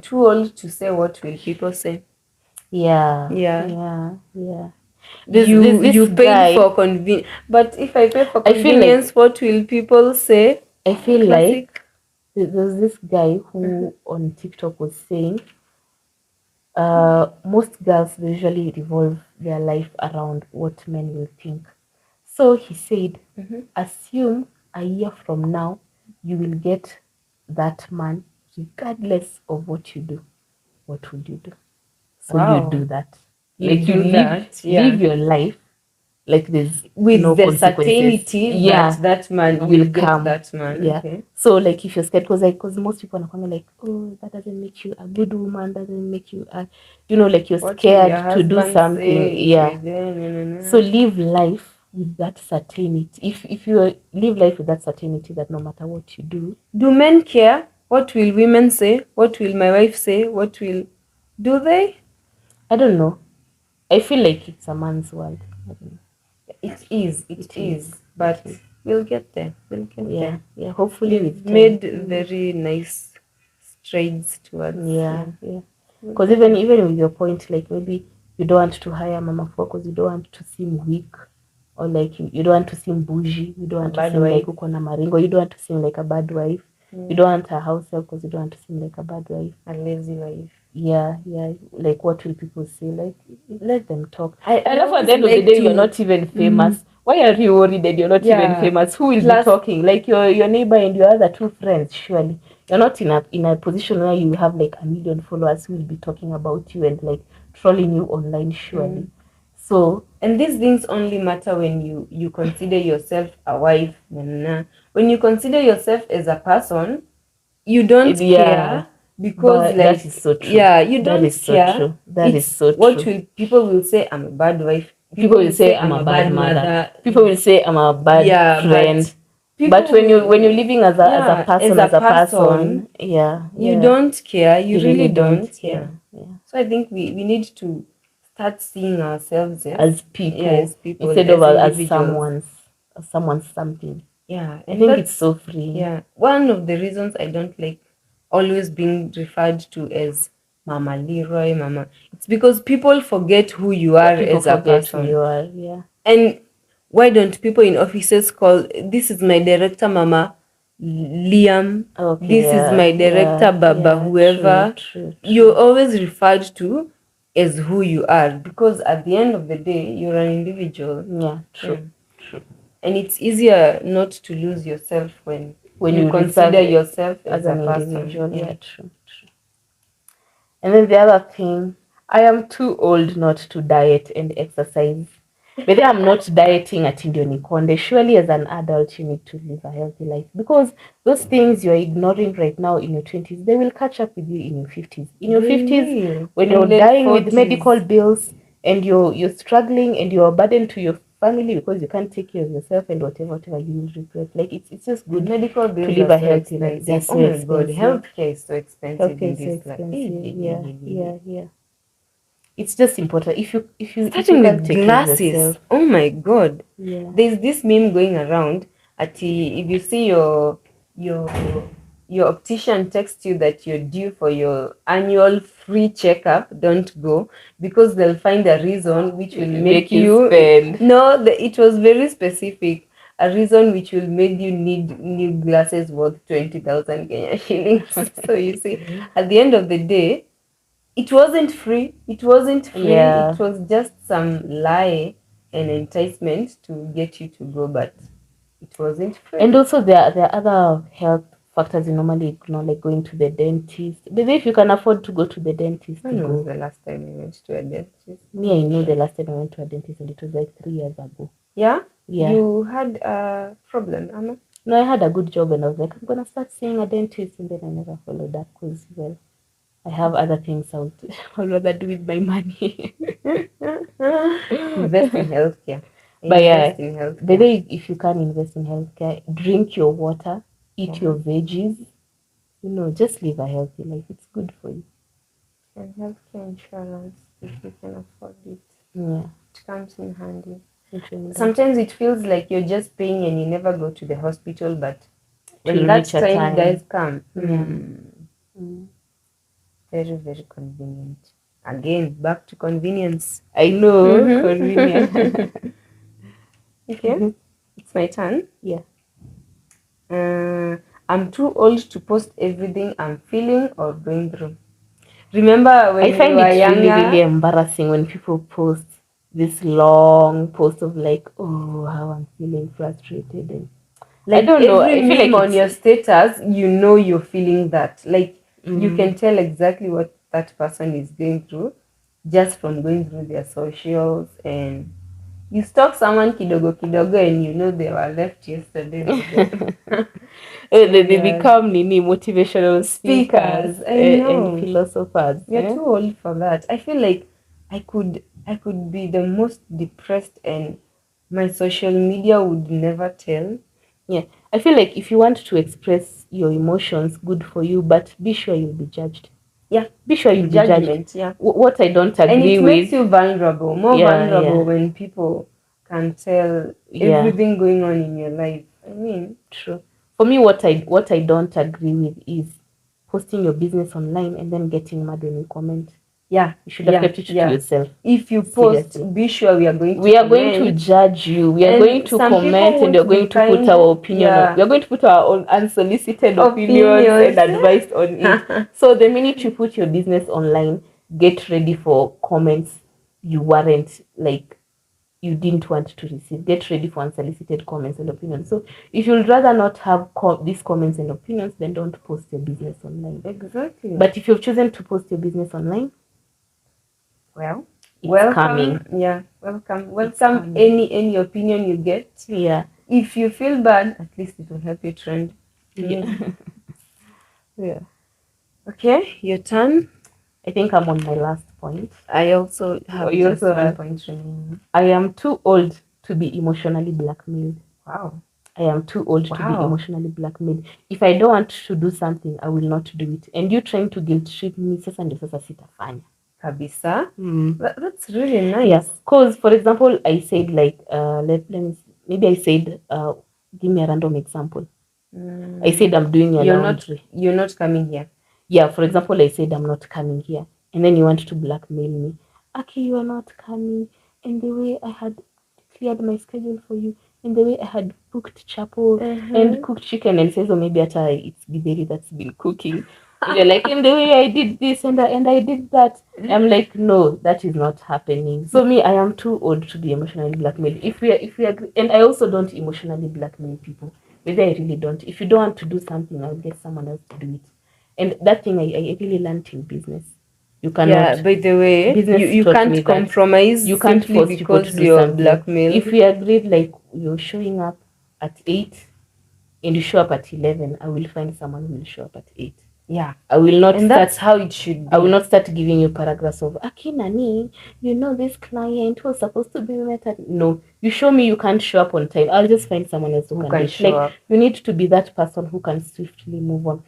[SPEAKER 2] too old to say what will people say.
[SPEAKER 1] Yeah.
[SPEAKER 2] You pay for convenience, but if I pay for convenience, what will people say?
[SPEAKER 1] I feel like there's this guy who on TikTok was saying, most girls usually revolve their life around what men will think. So he said, assume a year from now, you will get that man regardless of what you do. What would you do? So you do that.
[SPEAKER 2] You live
[SPEAKER 1] your life like there's
[SPEAKER 2] with
[SPEAKER 1] no
[SPEAKER 2] the
[SPEAKER 1] consequences.
[SPEAKER 2] certainty
[SPEAKER 1] Yeah,
[SPEAKER 2] that man
[SPEAKER 1] will
[SPEAKER 2] will get
[SPEAKER 1] come.
[SPEAKER 2] that man.
[SPEAKER 1] Yeah.
[SPEAKER 2] Okay.
[SPEAKER 1] So like if you're scared, because most people are like, oh, that doesn't make you a good woman, doesn't make you a, like you're
[SPEAKER 2] What will
[SPEAKER 1] scared
[SPEAKER 2] your
[SPEAKER 1] to do
[SPEAKER 2] husband
[SPEAKER 1] something.
[SPEAKER 2] say if
[SPEAKER 1] Yeah.
[SPEAKER 2] you're there? No.
[SPEAKER 1] So live life with that certainty. If you live life with that certainty that no matter what you
[SPEAKER 2] do men care? What will women say? What will my wife say? What will do they?
[SPEAKER 1] I don't know. I feel like it's a man's world. I don't know.
[SPEAKER 2] It is.
[SPEAKER 1] It
[SPEAKER 2] But
[SPEAKER 1] is.
[SPEAKER 2] we'll get there. We'll get
[SPEAKER 1] Yeah.
[SPEAKER 2] there.
[SPEAKER 1] Yeah. Hopefully
[SPEAKER 2] We've
[SPEAKER 1] with
[SPEAKER 2] made
[SPEAKER 1] time.
[SPEAKER 2] very nice strides towards.
[SPEAKER 1] Yeah. Yeah.
[SPEAKER 2] We'll
[SPEAKER 1] Because
[SPEAKER 2] get there.
[SPEAKER 1] even with your point, like maybe you don't want to hire mama for because you don't want to seem weak, or like you don't want to seem bougie, you don't want to
[SPEAKER 2] bad
[SPEAKER 1] seem like
[SPEAKER 2] wife.
[SPEAKER 1] uko na maringo, you don't want to seem like a bad wife, you don't want a house help because you don't want to seem like a bad wife.
[SPEAKER 2] A lazy wife.
[SPEAKER 1] Yeah. Like what will people say? Like let them talk.
[SPEAKER 2] I
[SPEAKER 1] And at
[SPEAKER 2] always
[SPEAKER 1] the end of the
[SPEAKER 2] like
[SPEAKER 1] day,
[SPEAKER 2] to-
[SPEAKER 1] you're not even famous. Why are you worried that you're not even
[SPEAKER 2] Yeah.
[SPEAKER 1] famous? Who will
[SPEAKER 2] Plus-
[SPEAKER 1] be talking? Like your neighbor and your other two friends, surely. You're not in a position where you have like 1 million followers who will be talking about you and like trolling you online, surely. So
[SPEAKER 2] And these things only matter when you consider yourself a wife. When you consider yourself as a person, you don't
[SPEAKER 1] Yeah.
[SPEAKER 2] care because
[SPEAKER 1] But
[SPEAKER 2] like
[SPEAKER 1] that is so true.
[SPEAKER 2] yeah, you
[SPEAKER 1] That
[SPEAKER 2] don't
[SPEAKER 1] is so
[SPEAKER 2] care.
[SPEAKER 1] true. That is
[SPEAKER 2] It's
[SPEAKER 1] so
[SPEAKER 2] what
[SPEAKER 1] true.
[SPEAKER 2] will people will say I'm a bad wife.
[SPEAKER 1] People will say I'm a bad mother. People will say I'm a bad
[SPEAKER 2] Yeah,
[SPEAKER 1] friend.
[SPEAKER 2] people
[SPEAKER 1] But when you're living as a person, yeah,
[SPEAKER 2] you don't care. You
[SPEAKER 1] you
[SPEAKER 2] really don't.
[SPEAKER 1] care.
[SPEAKER 2] Yeah. So I think we need to start seeing ourselves
[SPEAKER 1] As people,
[SPEAKER 2] as people,
[SPEAKER 1] instead of as
[SPEAKER 2] individuals.
[SPEAKER 1] someone's something.
[SPEAKER 2] Yeah,
[SPEAKER 1] I think it's so freeing.
[SPEAKER 2] Yeah, one of the reasons I don't like always being referred to as Mama Leroy, Mama. It's because people forget who you are
[SPEAKER 1] People
[SPEAKER 2] as a
[SPEAKER 1] forget
[SPEAKER 2] person.
[SPEAKER 1] who you are. Yeah.
[SPEAKER 2] And why don't people in offices call this is my director, Mama Liam?
[SPEAKER 1] Okay,
[SPEAKER 2] This is my director, Baba, whoever.
[SPEAKER 1] True.
[SPEAKER 2] You're always referred to as who you are because at the end of the day, you're an individual.
[SPEAKER 1] Yeah, true.
[SPEAKER 2] And it's easier not to lose yourself when you consider
[SPEAKER 1] refer
[SPEAKER 2] yourself
[SPEAKER 1] as
[SPEAKER 2] a
[SPEAKER 1] an
[SPEAKER 2] person.
[SPEAKER 1] individual. Yeah, true. And then the other thing, I am too old not to diet and exercise. But then I'm not dieting at ndio nikonde. Surely as an adult, you need to live a healthy life because those things you're ignoring right now in your 20s, they will catch up with you in your 50s. In your 50s, when you're dying with medical bills and you're struggling and you're a burden to your family because you can't take care of yourself and whatever you will regret. Like it's just good
[SPEAKER 2] medical bills
[SPEAKER 1] to live a healthy life.
[SPEAKER 2] They're so expensive. Healthcare is so expensive in this
[SPEAKER 1] life. Yeah. It's just important if you
[SPEAKER 2] starting
[SPEAKER 1] can't
[SPEAKER 2] with
[SPEAKER 1] take
[SPEAKER 2] glasses.
[SPEAKER 1] care of yourself.
[SPEAKER 2] Oh my god.
[SPEAKER 1] Yeah.
[SPEAKER 2] There's this meme going around if you see your optician texts you that you're due for your annual free checkup, don't go because they'll find a reason which will make you
[SPEAKER 1] spend.
[SPEAKER 2] No, it was very specific. A reason which will make you need new glasses worth 20,000 Kenya shillings. So you see, at the end of the day, it wasn't free. It was just some lie and enticement to get you to go, but it wasn't free.
[SPEAKER 1] And also there are other health factors you normally ignore, like going to the dentist. But if you can afford to go to the dentist,
[SPEAKER 2] When was the last time you went to a dentist?
[SPEAKER 1] Me, I know the last time I went to a dentist and it was like 3 years ago.
[SPEAKER 2] Yeah?
[SPEAKER 1] Yeah.
[SPEAKER 2] You had a problem, Anna?
[SPEAKER 1] No, I had a good job and I was like, I'm gonna start seeing a dentist, and then I never followed that because I have other things I'll rather do with my money.
[SPEAKER 2] Invest in healthcare.
[SPEAKER 1] But yeah, if you can invest in healthcare, drink your water, eat your veggies, just live a healthy life. It's good for you.
[SPEAKER 2] And healthcare insurance, if you can afford it.
[SPEAKER 1] Yeah.
[SPEAKER 2] It comes in handy. Sometimes it feels like you're just paying and you never go to the hospital, but when that time does come, very, very convenient. Again, back to convenience.
[SPEAKER 1] I know, convenient.
[SPEAKER 2] Okay, it's my turn.
[SPEAKER 1] Yeah.
[SPEAKER 2] I'm too old to post everything I'm feeling or going through. Remember when
[SPEAKER 1] I find
[SPEAKER 2] we were
[SPEAKER 1] it
[SPEAKER 2] younger?
[SPEAKER 1] really embarrassing when people post this long post of like, oh, how I'm feeling frustrated. And
[SPEAKER 2] like
[SPEAKER 1] I don't know. I feel like
[SPEAKER 2] on your status, you're feeling that. Like you can tell exactly what that person is going through just from going through their socials and You stalk someone kidogo kidogo and you know they were left yesterday.
[SPEAKER 1] They become motivational speakers
[SPEAKER 2] I know.
[SPEAKER 1] and philosophers.
[SPEAKER 2] We are too old for that. I feel like I could be the most depressed and my social media would never tell.
[SPEAKER 1] Yeah, I feel like if you want to express your emotions, good for you, but be sure you'll be judged.
[SPEAKER 2] Yeah,
[SPEAKER 1] be sure you'll be
[SPEAKER 2] judgment.
[SPEAKER 1] judged.
[SPEAKER 2] Yeah,
[SPEAKER 1] What I don't
[SPEAKER 2] and
[SPEAKER 1] agree
[SPEAKER 2] it
[SPEAKER 1] with.
[SPEAKER 2] makes you vulnerable, more
[SPEAKER 1] Yeah,
[SPEAKER 2] vulnerable
[SPEAKER 1] yeah.
[SPEAKER 2] when people can tell
[SPEAKER 1] Yeah.
[SPEAKER 2] everything going on in your life. I mean,
[SPEAKER 1] True. For me, what I don't agree with is posting your business online and then getting mad when you comment.
[SPEAKER 2] yeah,
[SPEAKER 1] You should have kept it to yourself.
[SPEAKER 2] If you post,
[SPEAKER 1] Seriously.
[SPEAKER 2] be sure we are going to
[SPEAKER 1] We are going to
[SPEAKER 2] comment.
[SPEAKER 1] judge you. We are
[SPEAKER 2] And
[SPEAKER 1] going to
[SPEAKER 2] some people
[SPEAKER 1] comment and
[SPEAKER 2] won't
[SPEAKER 1] we are going
[SPEAKER 2] be
[SPEAKER 1] to put
[SPEAKER 2] kind.
[SPEAKER 1] our opinion
[SPEAKER 2] Yeah.
[SPEAKER 1] on. We are going to put our own unsolicited opinions and advice on it. So the minute you put your business online, get ready for comments you weren't like you didn't want to receive. Get ready for unsolicited comments and opinions. So if you'd rather not have these comments and opinions, then don't post your business online.
[SPEAKER 2] Exactly.
[SPEAKER 1] But if you've chosen to post your business online,
[SPEAKER 2] well,
[SPEAKER 1] it's
[SPEAKER 2] welcome.
[SPEAKER 1] coming.
[SPEAKER 2] Yeah, welcome any opinion you get.
[SPEAKER 1] Yeah.
[SPEAKER 2] If you feel bad, at least it will help you trend.
[SPEAKER 1] Yeah. Yeah.
[SPEAKER 2] Okay, your turn.
[SPEAKER 1] I think I'm on my last point.
[SPEAKER 2] I also have
[SPEAKER 1] You
[SPEAKER 2] just
[SPEAKER 1] also
[SPEAKER 2] one
[SPEAKER 1] have-
[SPEAKER 2] point remaining.
[SPEAKER 1] I am too old to be emotionally blackmailed.
[SPEAKER 2] Wow.
[SPEAKER 1] I am too old to be emotionally blackmailed. If I don't want to do something, I will not do it. And you trying to guilt trip me, sasa ndio sasa sitafanya.
[SPEAKER 2] Kabisa. That's really nice.
[SPEAKER 1] Yes, because for example, I said like let me maybe I said give me a random example. I said I'm doing your laundry.
[SPEAKER 2] You're not coming here.
[SPEAKER 1] Yeah, for example, I said I'm not coming here, and then you want to blackmail me. Okay, you are not coming, and the way I had cleared my schedule for you, and the way I had cooked chapel and cooked chicken, and says, oh, maybe it's Giberi that's been cooking. And you're like, and the way I did this and I did that. I'm like, no, that is not happening. So me, I am too old to be emotionally blackmailed. If we agree, and I also don't emotionally blackmail people. Maybe I really don't. If you don't want to do something, I'll get someone else to do it. And that thing I really learned in business. You cannot.
[SPEAKER 2] Yeah, by the way, you can't compromise.
[SPEAKER 1] You can't force people to do
[SPEAKER 2] you're
[SPEAKER 1] something.
[SPEAKER 2] blackmailed.
[SPEAKER 1] If we agreed like you're showing up at 8 and you show up at 11, I will find someone who will show up at 8.
[SPEAKER 2] Yeah.
[SPEAKER 1] I will not
[SPEAKER 2] and that's how it should be.
[SPEAKER 1] I will not start giving you paragraphs of Nani, this client was supposed to be met at. No, you show me you can't show up on time. I'll just find someone else who can show up. You need to be that person who can swiftly move on.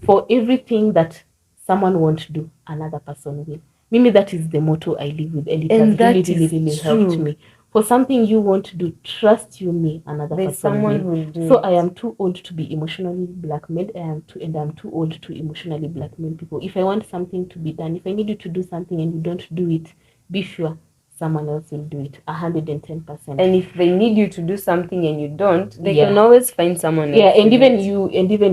[SPEAKER 1] For everything that someone won't do, another person will. Mimi, that is the motto I live with, and it has really helped me. For something you won't do, trust you me, another person will do. So I am too old to be emotionally blackmailed. I'm too old to emotionally blackmail people. If I want something to be done, if I need you to do something and you don't do it, be sure someone else will do it 110%.
[SPEAKER 2] And if they need you to do something and you don't, they can always find someone else.
[SPEAKER 1] Yeah, and even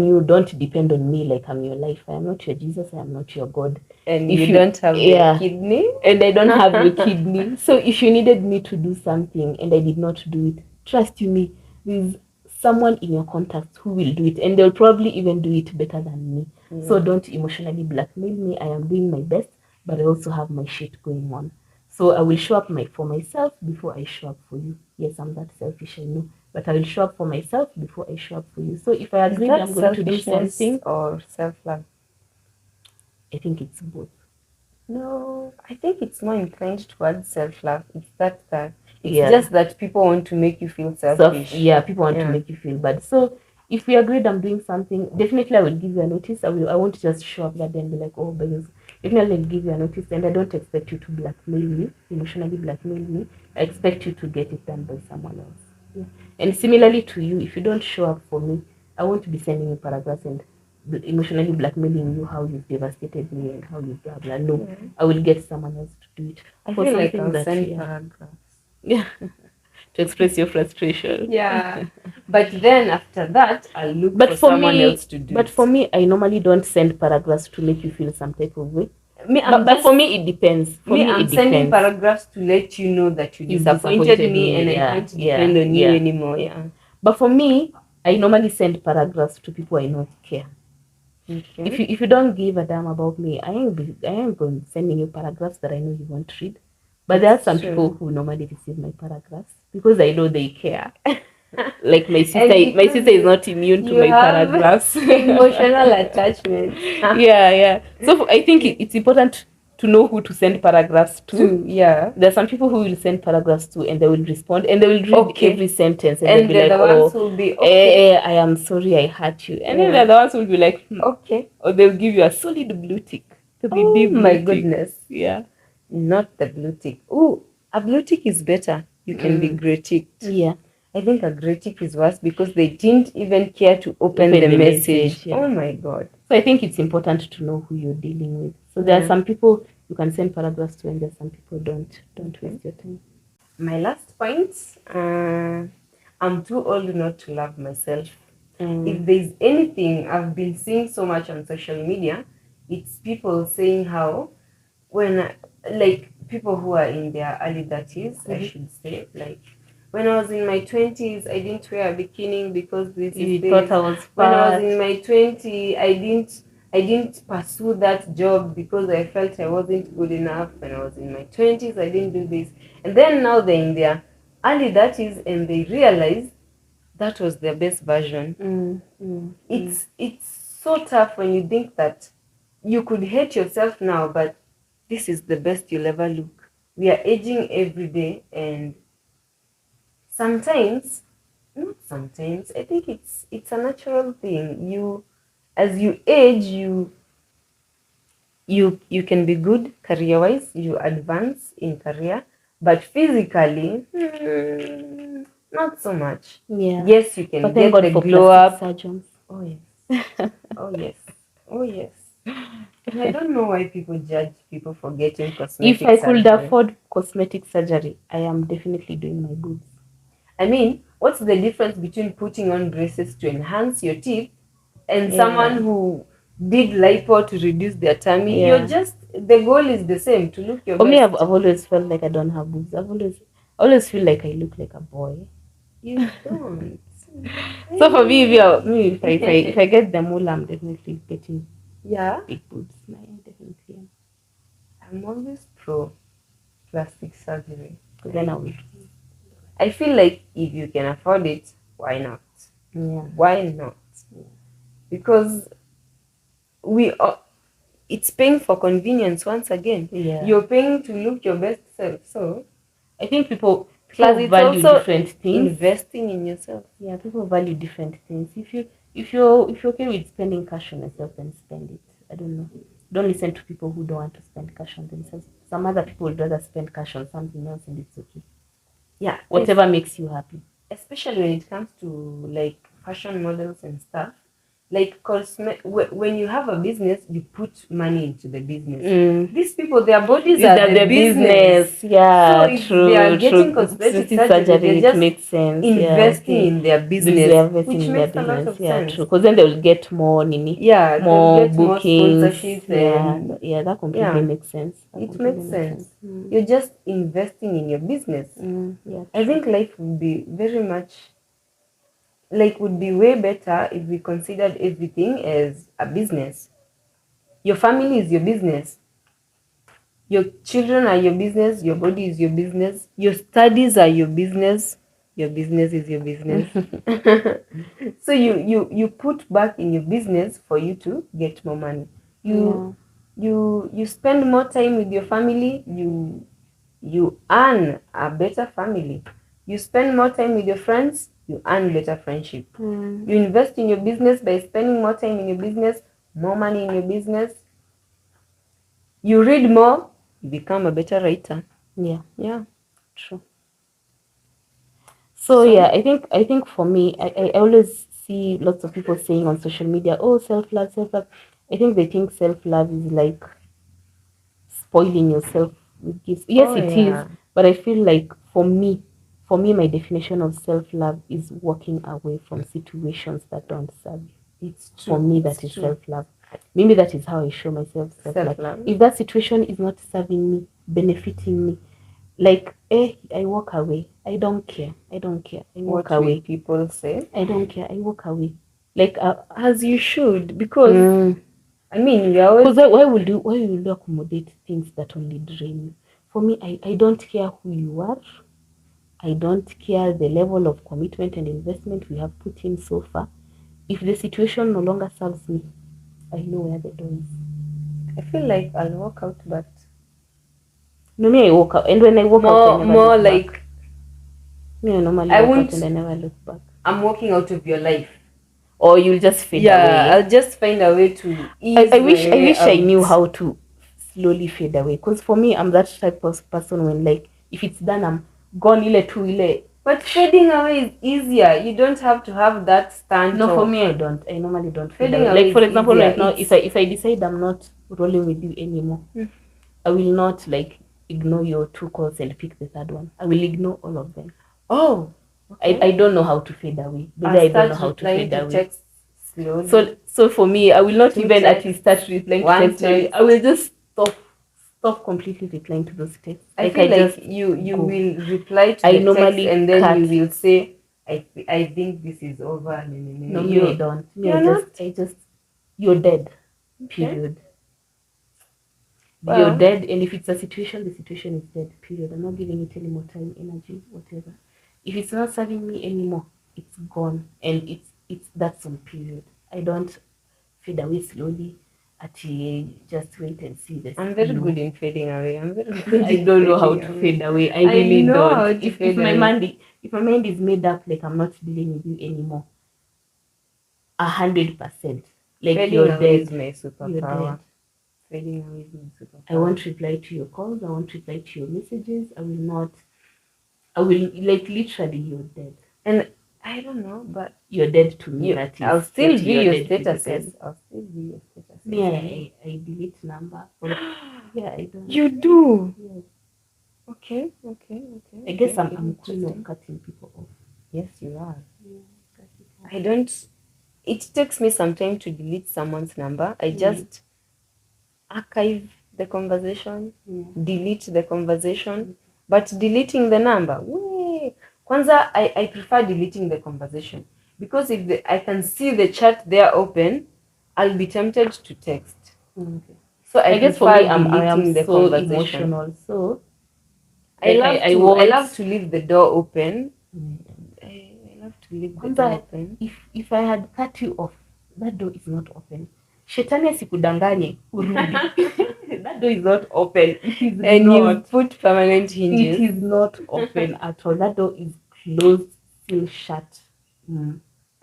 [SPEAKER 1] you don't depend on me like I'm your life. I am not your Jesus, I am not your God.
[SPEAKER 2] And if you don't have your kidney.
[SPEAKER 1] And I don't have your kidney. So if you needed me to do something and I did not do it, trust you me, there's someone in your contacts who will do it, and they'll probably even do it better than me. So don't emotionally blackmail me. I am doing my best, but I also have my shit going on. So I will show up for myself before I show up for you. Yes, I'm that selfish, I know. But I will show up for myself before I show up for you. So if I agree I'm going to do something.
[SPEAKER 2] Or self-love?
[SPEAKER 1] I think it's both.
[SPEAKER 2] No, I think it's more inclined towards self-love. It's just that people want to make you feel selfish.
[SPEAKER 1] People want to make you feel bad. So if we agreed I'm doing something, definitely I will give you a notice. I won't just show up that day and be like, oh, because definitely I'll give you a notice, and I don't expect you to blackmail me, emotionally blackmail me. I expect you to get it done by someone else. Yeah. And similarly to you, if you don't show up for me, I won't be sending you paragraphs and emotionally blackmailing you how you've devastated me and how you blah blah. No, I will get someone else to do it.
[SPEAKER 2] I feel like I'll send paragraphs.
[SPEAKER 1] Yeah. To express your frustration.
[SPEAKER 2] Yeah. But then after that, I'll look for someone else to do it.
[SPEAKER 1] But for me, I normally don't send paragraphs to make you feel some type of way. But for me, it depends. I'm
[SPEAKER 2] sending paragraphs to let you know that you disappointed me and I can't depend on you anymore. Yeah.
[SPEAKER 1] But for me, I normally send paragraphs to people I know care. Okay. If you don't give a damn about me, I ain't going sending you paragraphs that I know you won't read. But there are
[SPEAKER 2] It's
[SPEAKER 1] some
[SPEAKER 2] true.
[SPEAKER 1] people who normally receive my paragraphs because I know they care. Like my
[SPEAKER 2] And
[SPEAKER 1] sister, my
[SPEAKER 2] because
[SPEAKER 1] sister is not immune to
[SPEAKER 2] you
[SPEAKER 1] my
[SPEAKER 2] have
[SPEAKER 1] paragraphs.
[SPEAKER 2] emotional attachment
[SPEAKER 1] Yeah. So I think it's important to know who to send paragraphs to.
[SPEAKER 2] too. Yeah.
[SPEAKER 1] There are some people who will send paragraphs to, and they will respond, and they will read
[SPEAKER 2] Okay.
[SPEAKER 1] every sentence, and they'll
[SPEAKER 2] And
[SPEAKER 1] be
[SPEAKER 2] they're
[SPEAKER 1] like,
[SPEAKER 2] the ones
[SPEAKER 1] "Oh,
[SPEAKER 2] who will be okay.
[SPEAKER 1] I am sorry, I hurt you," and then
[SPEAKER 2] Yeah.
[SPEAKER 1] there are the ones who will be like,
[SPEAKER 2] Okay.
[SPEAKER 1] or they'll give you a solid blue tick, 3D
[SPEAKER 2] Oh my
[SPEAKER 1] blue tick.
[SPEAKER 2] goodness.
[SPEAKER 1] Yeah.
[SPEAKER 2] Not the blue tick. Oh, a blue tick is better. You can be grey ticked.
[SPEAKER 1] Yeah.
[SPEAKER 2] I think a grey tick is worse because they didn't even care to open the message.
[SPEAKER 1] Yeah.
[SPEAKER 2] Oh my god.
[SPEAKER 1] So I think it's important to know who you're dealing with. So there are some people you can send paragraphs to, and there are some people don't. Don't waste your time.
[SPEAKER 2] My last point, I'm too old not to love myself. If there's anything I've been seeing so much on social media, it's people saying how like people who are in their early 30s, I should say, like when I was in my 20s, I didn't wear a bikini because this
[SPEAKER 1] You
[SPEAKER 2] is this.
[SPEAKER 1] thought I was
[SPEAKER 2] When I was
[SPEAKER 1] fat.
[SPEAKER 2] in my 20s, I didn't pursue that job because I felt I wasn't good enough. When I was in my 20s, I didn't do this. And then now they're in their early 30s and they realize that was their best version. It's so tough when you think that you could hate yourself now, but this is the best you'll ever look. We are aging every day, and sometimes, not sometimes, I think it's a natural thing. As you age, you can be good career wise, you advance in career, but physically, not so much.
[SPEAKER 1] Yeah.
[SPEAKER 2] Yes, you can
[SPEAKER 1] But
[SPEAKER 2] get
[SPEAKER 1] thank God
[SPEAKER 2] the
[SPEAKER 1] for
[SPEAKER 2] glow
[SPEAKER 1] plastic
[SPEAKER 2] up.
[SPEAKER 1] surgeons.
[SPEAKER 2] Oh yes. Oh yes. Oh yes. And I don't know why people judge people for getting cosmetic
[SPEAKER 1] If I could
[SPEAKER 2] surgery.
[SPEAKER 1] afford cosmetic surgery, I am definitely doing my boobs.
[SPEAKER 2] I mean, what's the difference between putting on braces to enhance your teeth and someone who did lipo to reduce their tummy?
[SPEAKER 1] Yeah.
[SPEAKER 2] You're just, the goal is the same, to look your
[SPEAKER 1] For me,
[SPEAKER 2] best.
[SPEAKER 1] I've always felt like I don't have boobs. Always feel like I look like a boy.
[SPEAKER 2] You don't.
[SPEAKER 1] So for me, if I get them all, I'm definitely getting
[SPEAKER 2] Yeah,
[SPEAKER 1] big boobs. I definitely am.
[SPEAKER 2] I'm always pro plastic surgery.
[SPEAKER 1] Because then I will.
[SPEAKER 2] I feel like if you can afford it, why not?
[SPEAKER 1] Yeah.
[SPEAKER 2] Why not? Because we are, it's paying for convenience once again.
[SPEAKER 1] Yeah.
[SPEAKER 2] You're paying to look your best self. So
[SPEAKER 1] I think people
[SPEAKER 2] plus it's
[SPEAKER 1] value
[SPEAKER 2] also
[SPEAKER 1] different things.
[SPEAKER 2] investing in yourself.
[SPEAKER 1] Yeah, people value different things. If you're okay with spending cash on yourself, then spend it. I don't know. Don't listen to people who don't want to spend cash on themselves. Some other people would rather spend cash on something else, and it's okay.
[SPEAKER 2] Yeah,
[SPEAKER 1] Whatever makes you happy.
[SPEAKER 2] especially when it comes to like fashion models and stuff. Like when you have a business, you put money into the business. These people, their bodies are the business.
[SPEAKER 1] Yeah,
[SPEAKER 2] So if they are getting cosmetic surgery, they're just
[SPEAKER 1] makes sense.
[SPEAKER 2] investing in their business, which makes a lot of sense.
[SPEAKER 1] True. Because then they'll get more nini.
[SPEAKER 2] Yeah,
[SPEAKER 1] more
[SPEAKER 2] they'll get more
[SPEAKER 1] bookings.
[SPEAKER 2] sponsorships
[SPEAKER 1] Yeah,
[SPEAKER 2] and
[SPEAKER 1] that completely makes sense.
[SPEAKER 2] it makes sense. You're just investing in your business.
[SPEAKER 1] Yeah,
[SPEAKER 2] I think life would be would be way better if we considered everything as a business. Your family is your business. Your children are your business. Your body is your business. Your studies are your business. Your business is your business. So you put back in your business for you to get more money. You spend more time with your family. You earn a better family. You spend more time with your friends, you earn better friendship. You invest in your business by spending more time in your business, more money in your business. You read more, you become a better writer.
[SPEAKER 1] Yeah, true. So yeah, I think for me, I always see lots of people saying on social media, "Oh, self love, self love." I think they think self love is like spoiling yourself with gifts. Yes, it is, but I feel like for me, my definition of self love is walking away from situations that don't serve you.
[SPEAKER 2] It's true.
[SPEAKER 1] For me, that is self love. Maybe that is how I show myself self love. If that situation is not serving me, benefiting me, like I walk away. I don't care. I walk away.
[SPEAKER 2] People say,
[SPEAKER 1] I don't care. I walk away. Like
[SPEAKER 2] as you should, because I mean, you always.
[SPEAKER 1] Because why will you accommodate things that only drain you? for me, I don't care who you are. I don't care the level of commitment and investment we have put in so far. If the situation no longer serves me, I know where the door is.
[SPEAKER 2] I feel like I'll walk out, but
[SPEAKER 1] No, me, I walk out. And when I walk out, I never
[SPEAKER 2] more
[SPEAKER 1] look
[SPEAKER 2] like
[SPEAKER 1] back. Me, I normally
[SPEAKER 2] I
[SPEAKER 1] walk
[SPEAKER 2] won't.
[SPEAKER 1] out and I never look back.
[SPEAKER 2] I'm walking out of your life.
[SPEAKER 1] Or you'll just fade
[SPEAKER 2] Yeah,
[SPEAKER 1] away.
[SPEAKER 2] I'll just find a way to ease
[SPEAKER 1] I
[SPEAKER 2] my
[SPEAKER 1] wish
[SPEAKER 2] way
[SPEAKER 1] I knew
[SPEAKER 2] out.
[SPEAKER 1] how to slowly fade away. Because for me, I'm that type of person when, like, if it's done, I'm gone ile tu ile.
[SPEAKER 2] But fading away is easier. You don't have to have that stand.
[SPEAKER 1] No, for me, I don't. I normally don't fade
[SPEAKER 2] Fading
[SPEAKER 1] away.
[SPEAKER 2] away
[SPEAKER 1] Like, for
[SPEAKER 2] is
[SPEAKER 1] example,
[SPEAKER 2] easier.
[SPEAKER 1] right now, if I decide I'm not rolling with you anymore, I will not, like, ignore your 2 calls and pick the 3rd one. I will ignore all of them.
[SPEAKER 2] Oh, okay.
[SPEAKER 1] I don't know how to fade away. But I don't know how to fade away.
[SPEAKER 2] Text slowly.
[SPEAKER 1] So for me, I will not
[SPEAKER 2] 2
[SPEAKER 1] even
[SPEAKER 2] texts,
[SPEAKER 1] actually start replying to
[SPEAKER 2] one
[SPEAKER 1] text slowly.
[SPEAKER 2] text.
[SPEAKER 1] I will just stop completely replying to those texts.
[SPEAKER 2] I feel like you will reply to the text and then you will say, I think this is over.
[SPEAKER 1] No, me, I don't. Me, I just you're dead. Period. Well, you're dead, and if it's a situation, the situation is dead. Period. I'm not giving it any more time, energy, whatever. If it's not serving me anymore, it's gone, and it's that's on period. I don't fade away slowly. Just wait and see this.
[SPEAKER 2] I'm very good in fading away. I'm very good.
[SPEAKER 1] I don't know how to fade away. I really don't. If my mind is made up, like I'm not dealing with you anymore, 100%. Like
[SPEAKER 2] fading
[SPEAKER 1] you're
[SPEAKER 2] away
[SPEAKER 1] dead.
[SPEAKER 2] Is my superpower.
[SPEAKER 1] You're dead.
[SPEAKER 2] Fading away is my superpower.
[SPEAKER 1] I won't reply to your calls. I won't reply to your messages. I will like literally you're dead.
[SPEAKER 2] And I don't know, but
[SPEAKER 1] you're dead to me.
[SPEAKER 2] I'll still view your statuses. I'll still view your statuses.
[SPEAKER 1] Yeah, I delete number. Yeah, I don't.
[SPEAKER 2] You do?
[SPEAKER 1] Yes.
[SPEAKER 2] Okay.
[SPEAKER 1] I guess I'm queen of cutting people off.
[SPEAKER 2] Yes, you are. Yeah, I don't. It takes me some time to delete someone's number. I just archive the conversation, delete the conversation, but deleting the number, Kwanza, I prefer deleting the conversation because if I can see the chat there open, I'll be tempted to text.
[SPEAKER 1] Okay.
[SPEAKER 2] So I guess for me, I am
[SPEAKER 1] the so emotional. So
[SPEAKER 2] I love to leave the door open. I love to leave the door open.
[SPEAKER 1] If I had cut you off, that door is not open. Shetani asikudanganye urudi. That door is not open.
[SPEAKER 2] And you put permanent hinges.
[SPEAKER 1] It is not open at all. That door is closed, still shut.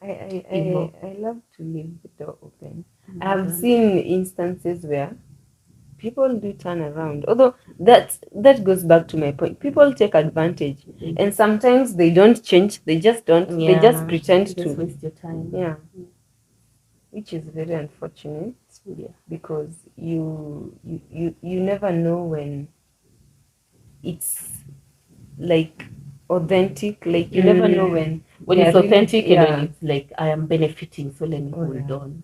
[SPEAKER 2] I love to leave the door open. I have seen instances where people do turn around. Although that goes back to my point. People take advantage, and sometimes they don't change. They just don't. They just pretend to
[SPEAKER 1] waste your time.
[SPEAKER 2] Yeah. Which is very unfortunate, because you never know when it's like authentic. Like you never know when
[SPEAKER 1] it's authentic and when it's like I am benefiting, so let me hold on.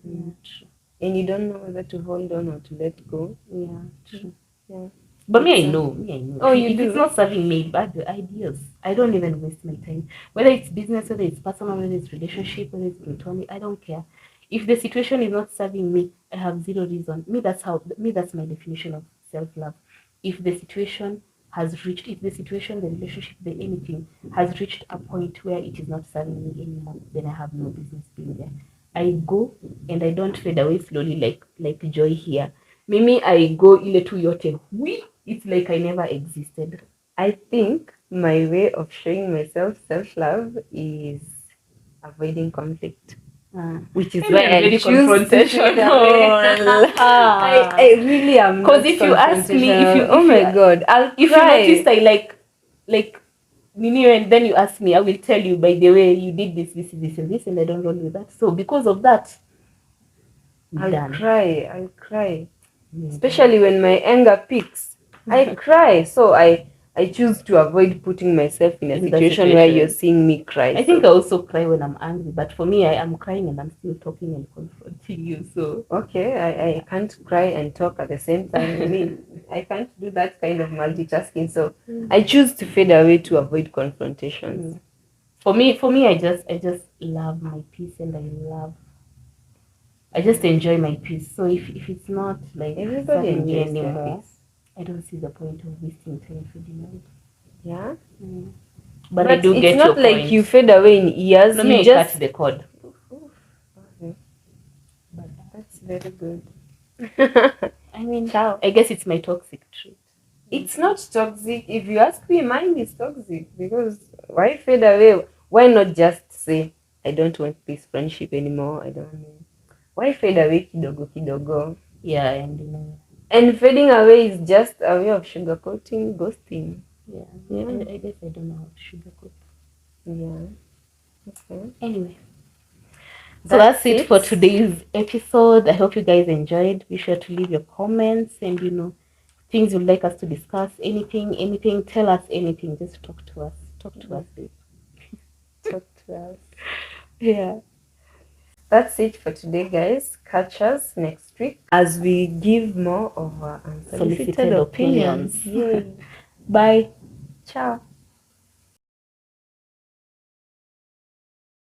[SPEAKER 2] And you don't know whether to hold on or to let go.
[SPEAKER 1] True. But me, I know.
[SPEAKER 2] Oh, you do?
[SPEAKER 1] It's not serving me bad ideas. I don't even waste my time. Whether it's business, whether it's personal, whether it's relationship, whether it's platonic, I don't care. If the situation is not serving me, I have zero reason. That's my definition of self-love. If the situation, the relationship, anything has reached a point where it is not serving me anymore, then I have no business being there. I go and I don't fade away slowly like Joy here. Mimi, I go ile tu yote. It's like I never existed.
[SPEAKER 2] I think my way of showing myself self-love is avoiding conflict. Which is why I choose confrontational. I really am.
[SPEAKER 1] Because if you ask me,
[SPEAKER 2] oh my god,
[SPEAKER 1] if
[SPEAKER 2] cry.
[SPEAKER 1] You noticed I like Nini, and then you ask me, I will tell you, by the way, you did this, and this, and I don't roll with that. So because of that,
[SPEAKER 2] I'll cry. Especially when my anger peaks. I cry. So I choose to avoid putting myself in a situation where you're seeing me cry.
[SPEAKER 1] I think I also cry when I'm angry, but for me, I am crying and I'm still talking and confronting you. So
[SPEAKER 2] okay, I can't cry and talk at the same time. I mean, I can't do that kind of multitasking. So I choose to fade away to avoid confrontations.
[SPEAKER 1] For me, I just love my peace, and I just enjoy my peace. So if it's not like
[SPEAKER 2] everybody enjoys
[SPEAKER 1] anymore, I don't see the point of wasting time fading away.
[SPEAKER 2] Yeah.
[SPEAKER 1] But I do
[SPEAKER 2] it's
[SPEAKER 1] get
[SPEAKER 2] not
[SPEAKER 1] your
[SPEAKER 2] like
[SPEAKER 1] point.
[SPEAKER 2] you fade away in years.
[SPEAKER 1] No,
[SPEAKER 2] You
[SPEAKER 1] me, I
[SPEAKER 2] just
[SPEAKER 1] cut the cord.
[SPEAKER 2] Okay. But that's very good.
[SPEAKER 1] I mean,
[SPEAKER 2] Ciao.
[SPEAKER 1] I guess it's my toxic trait.
[SPEAKER 2] It's not toxic. If you ask me, mine is toxic because why fade away? Why not just say I don't want this friendship anymore? I don't know. Why fade away kidogo kidogo?
[SPEAKER 1] Yeah, and you know.
[SPEAKER 2] And fading away is just a way of sugarcoating, ghosting.
[SPEAKER 1] Yeah.
[SPEAKER 2] Yeah.
[SPEAKER 1] I guess I don't know how to sugarcoat.
[SPEAKER 2] Yeah. Okay.
[SPEAKER 1] Anyway. So that's it for today's episode. I hope you guys enjoyed. Be sure to leave your comments and you know things you'd like us to discuss. Anything, tell us anything. Just talk to us. Talk to us, babe.
[SPEAKER 2] Talk to us.
[SPEAKER 1] Yeah.
[SPEAKER 2] That's it for today, guys. Catch us next week as we give more of our unsolicited
[SPEAKER 1] Solicited opinions.
[SPEAKER 2] Yay.
[SPEAKER 1] Bye.
[SPEAKER 2] Ciao.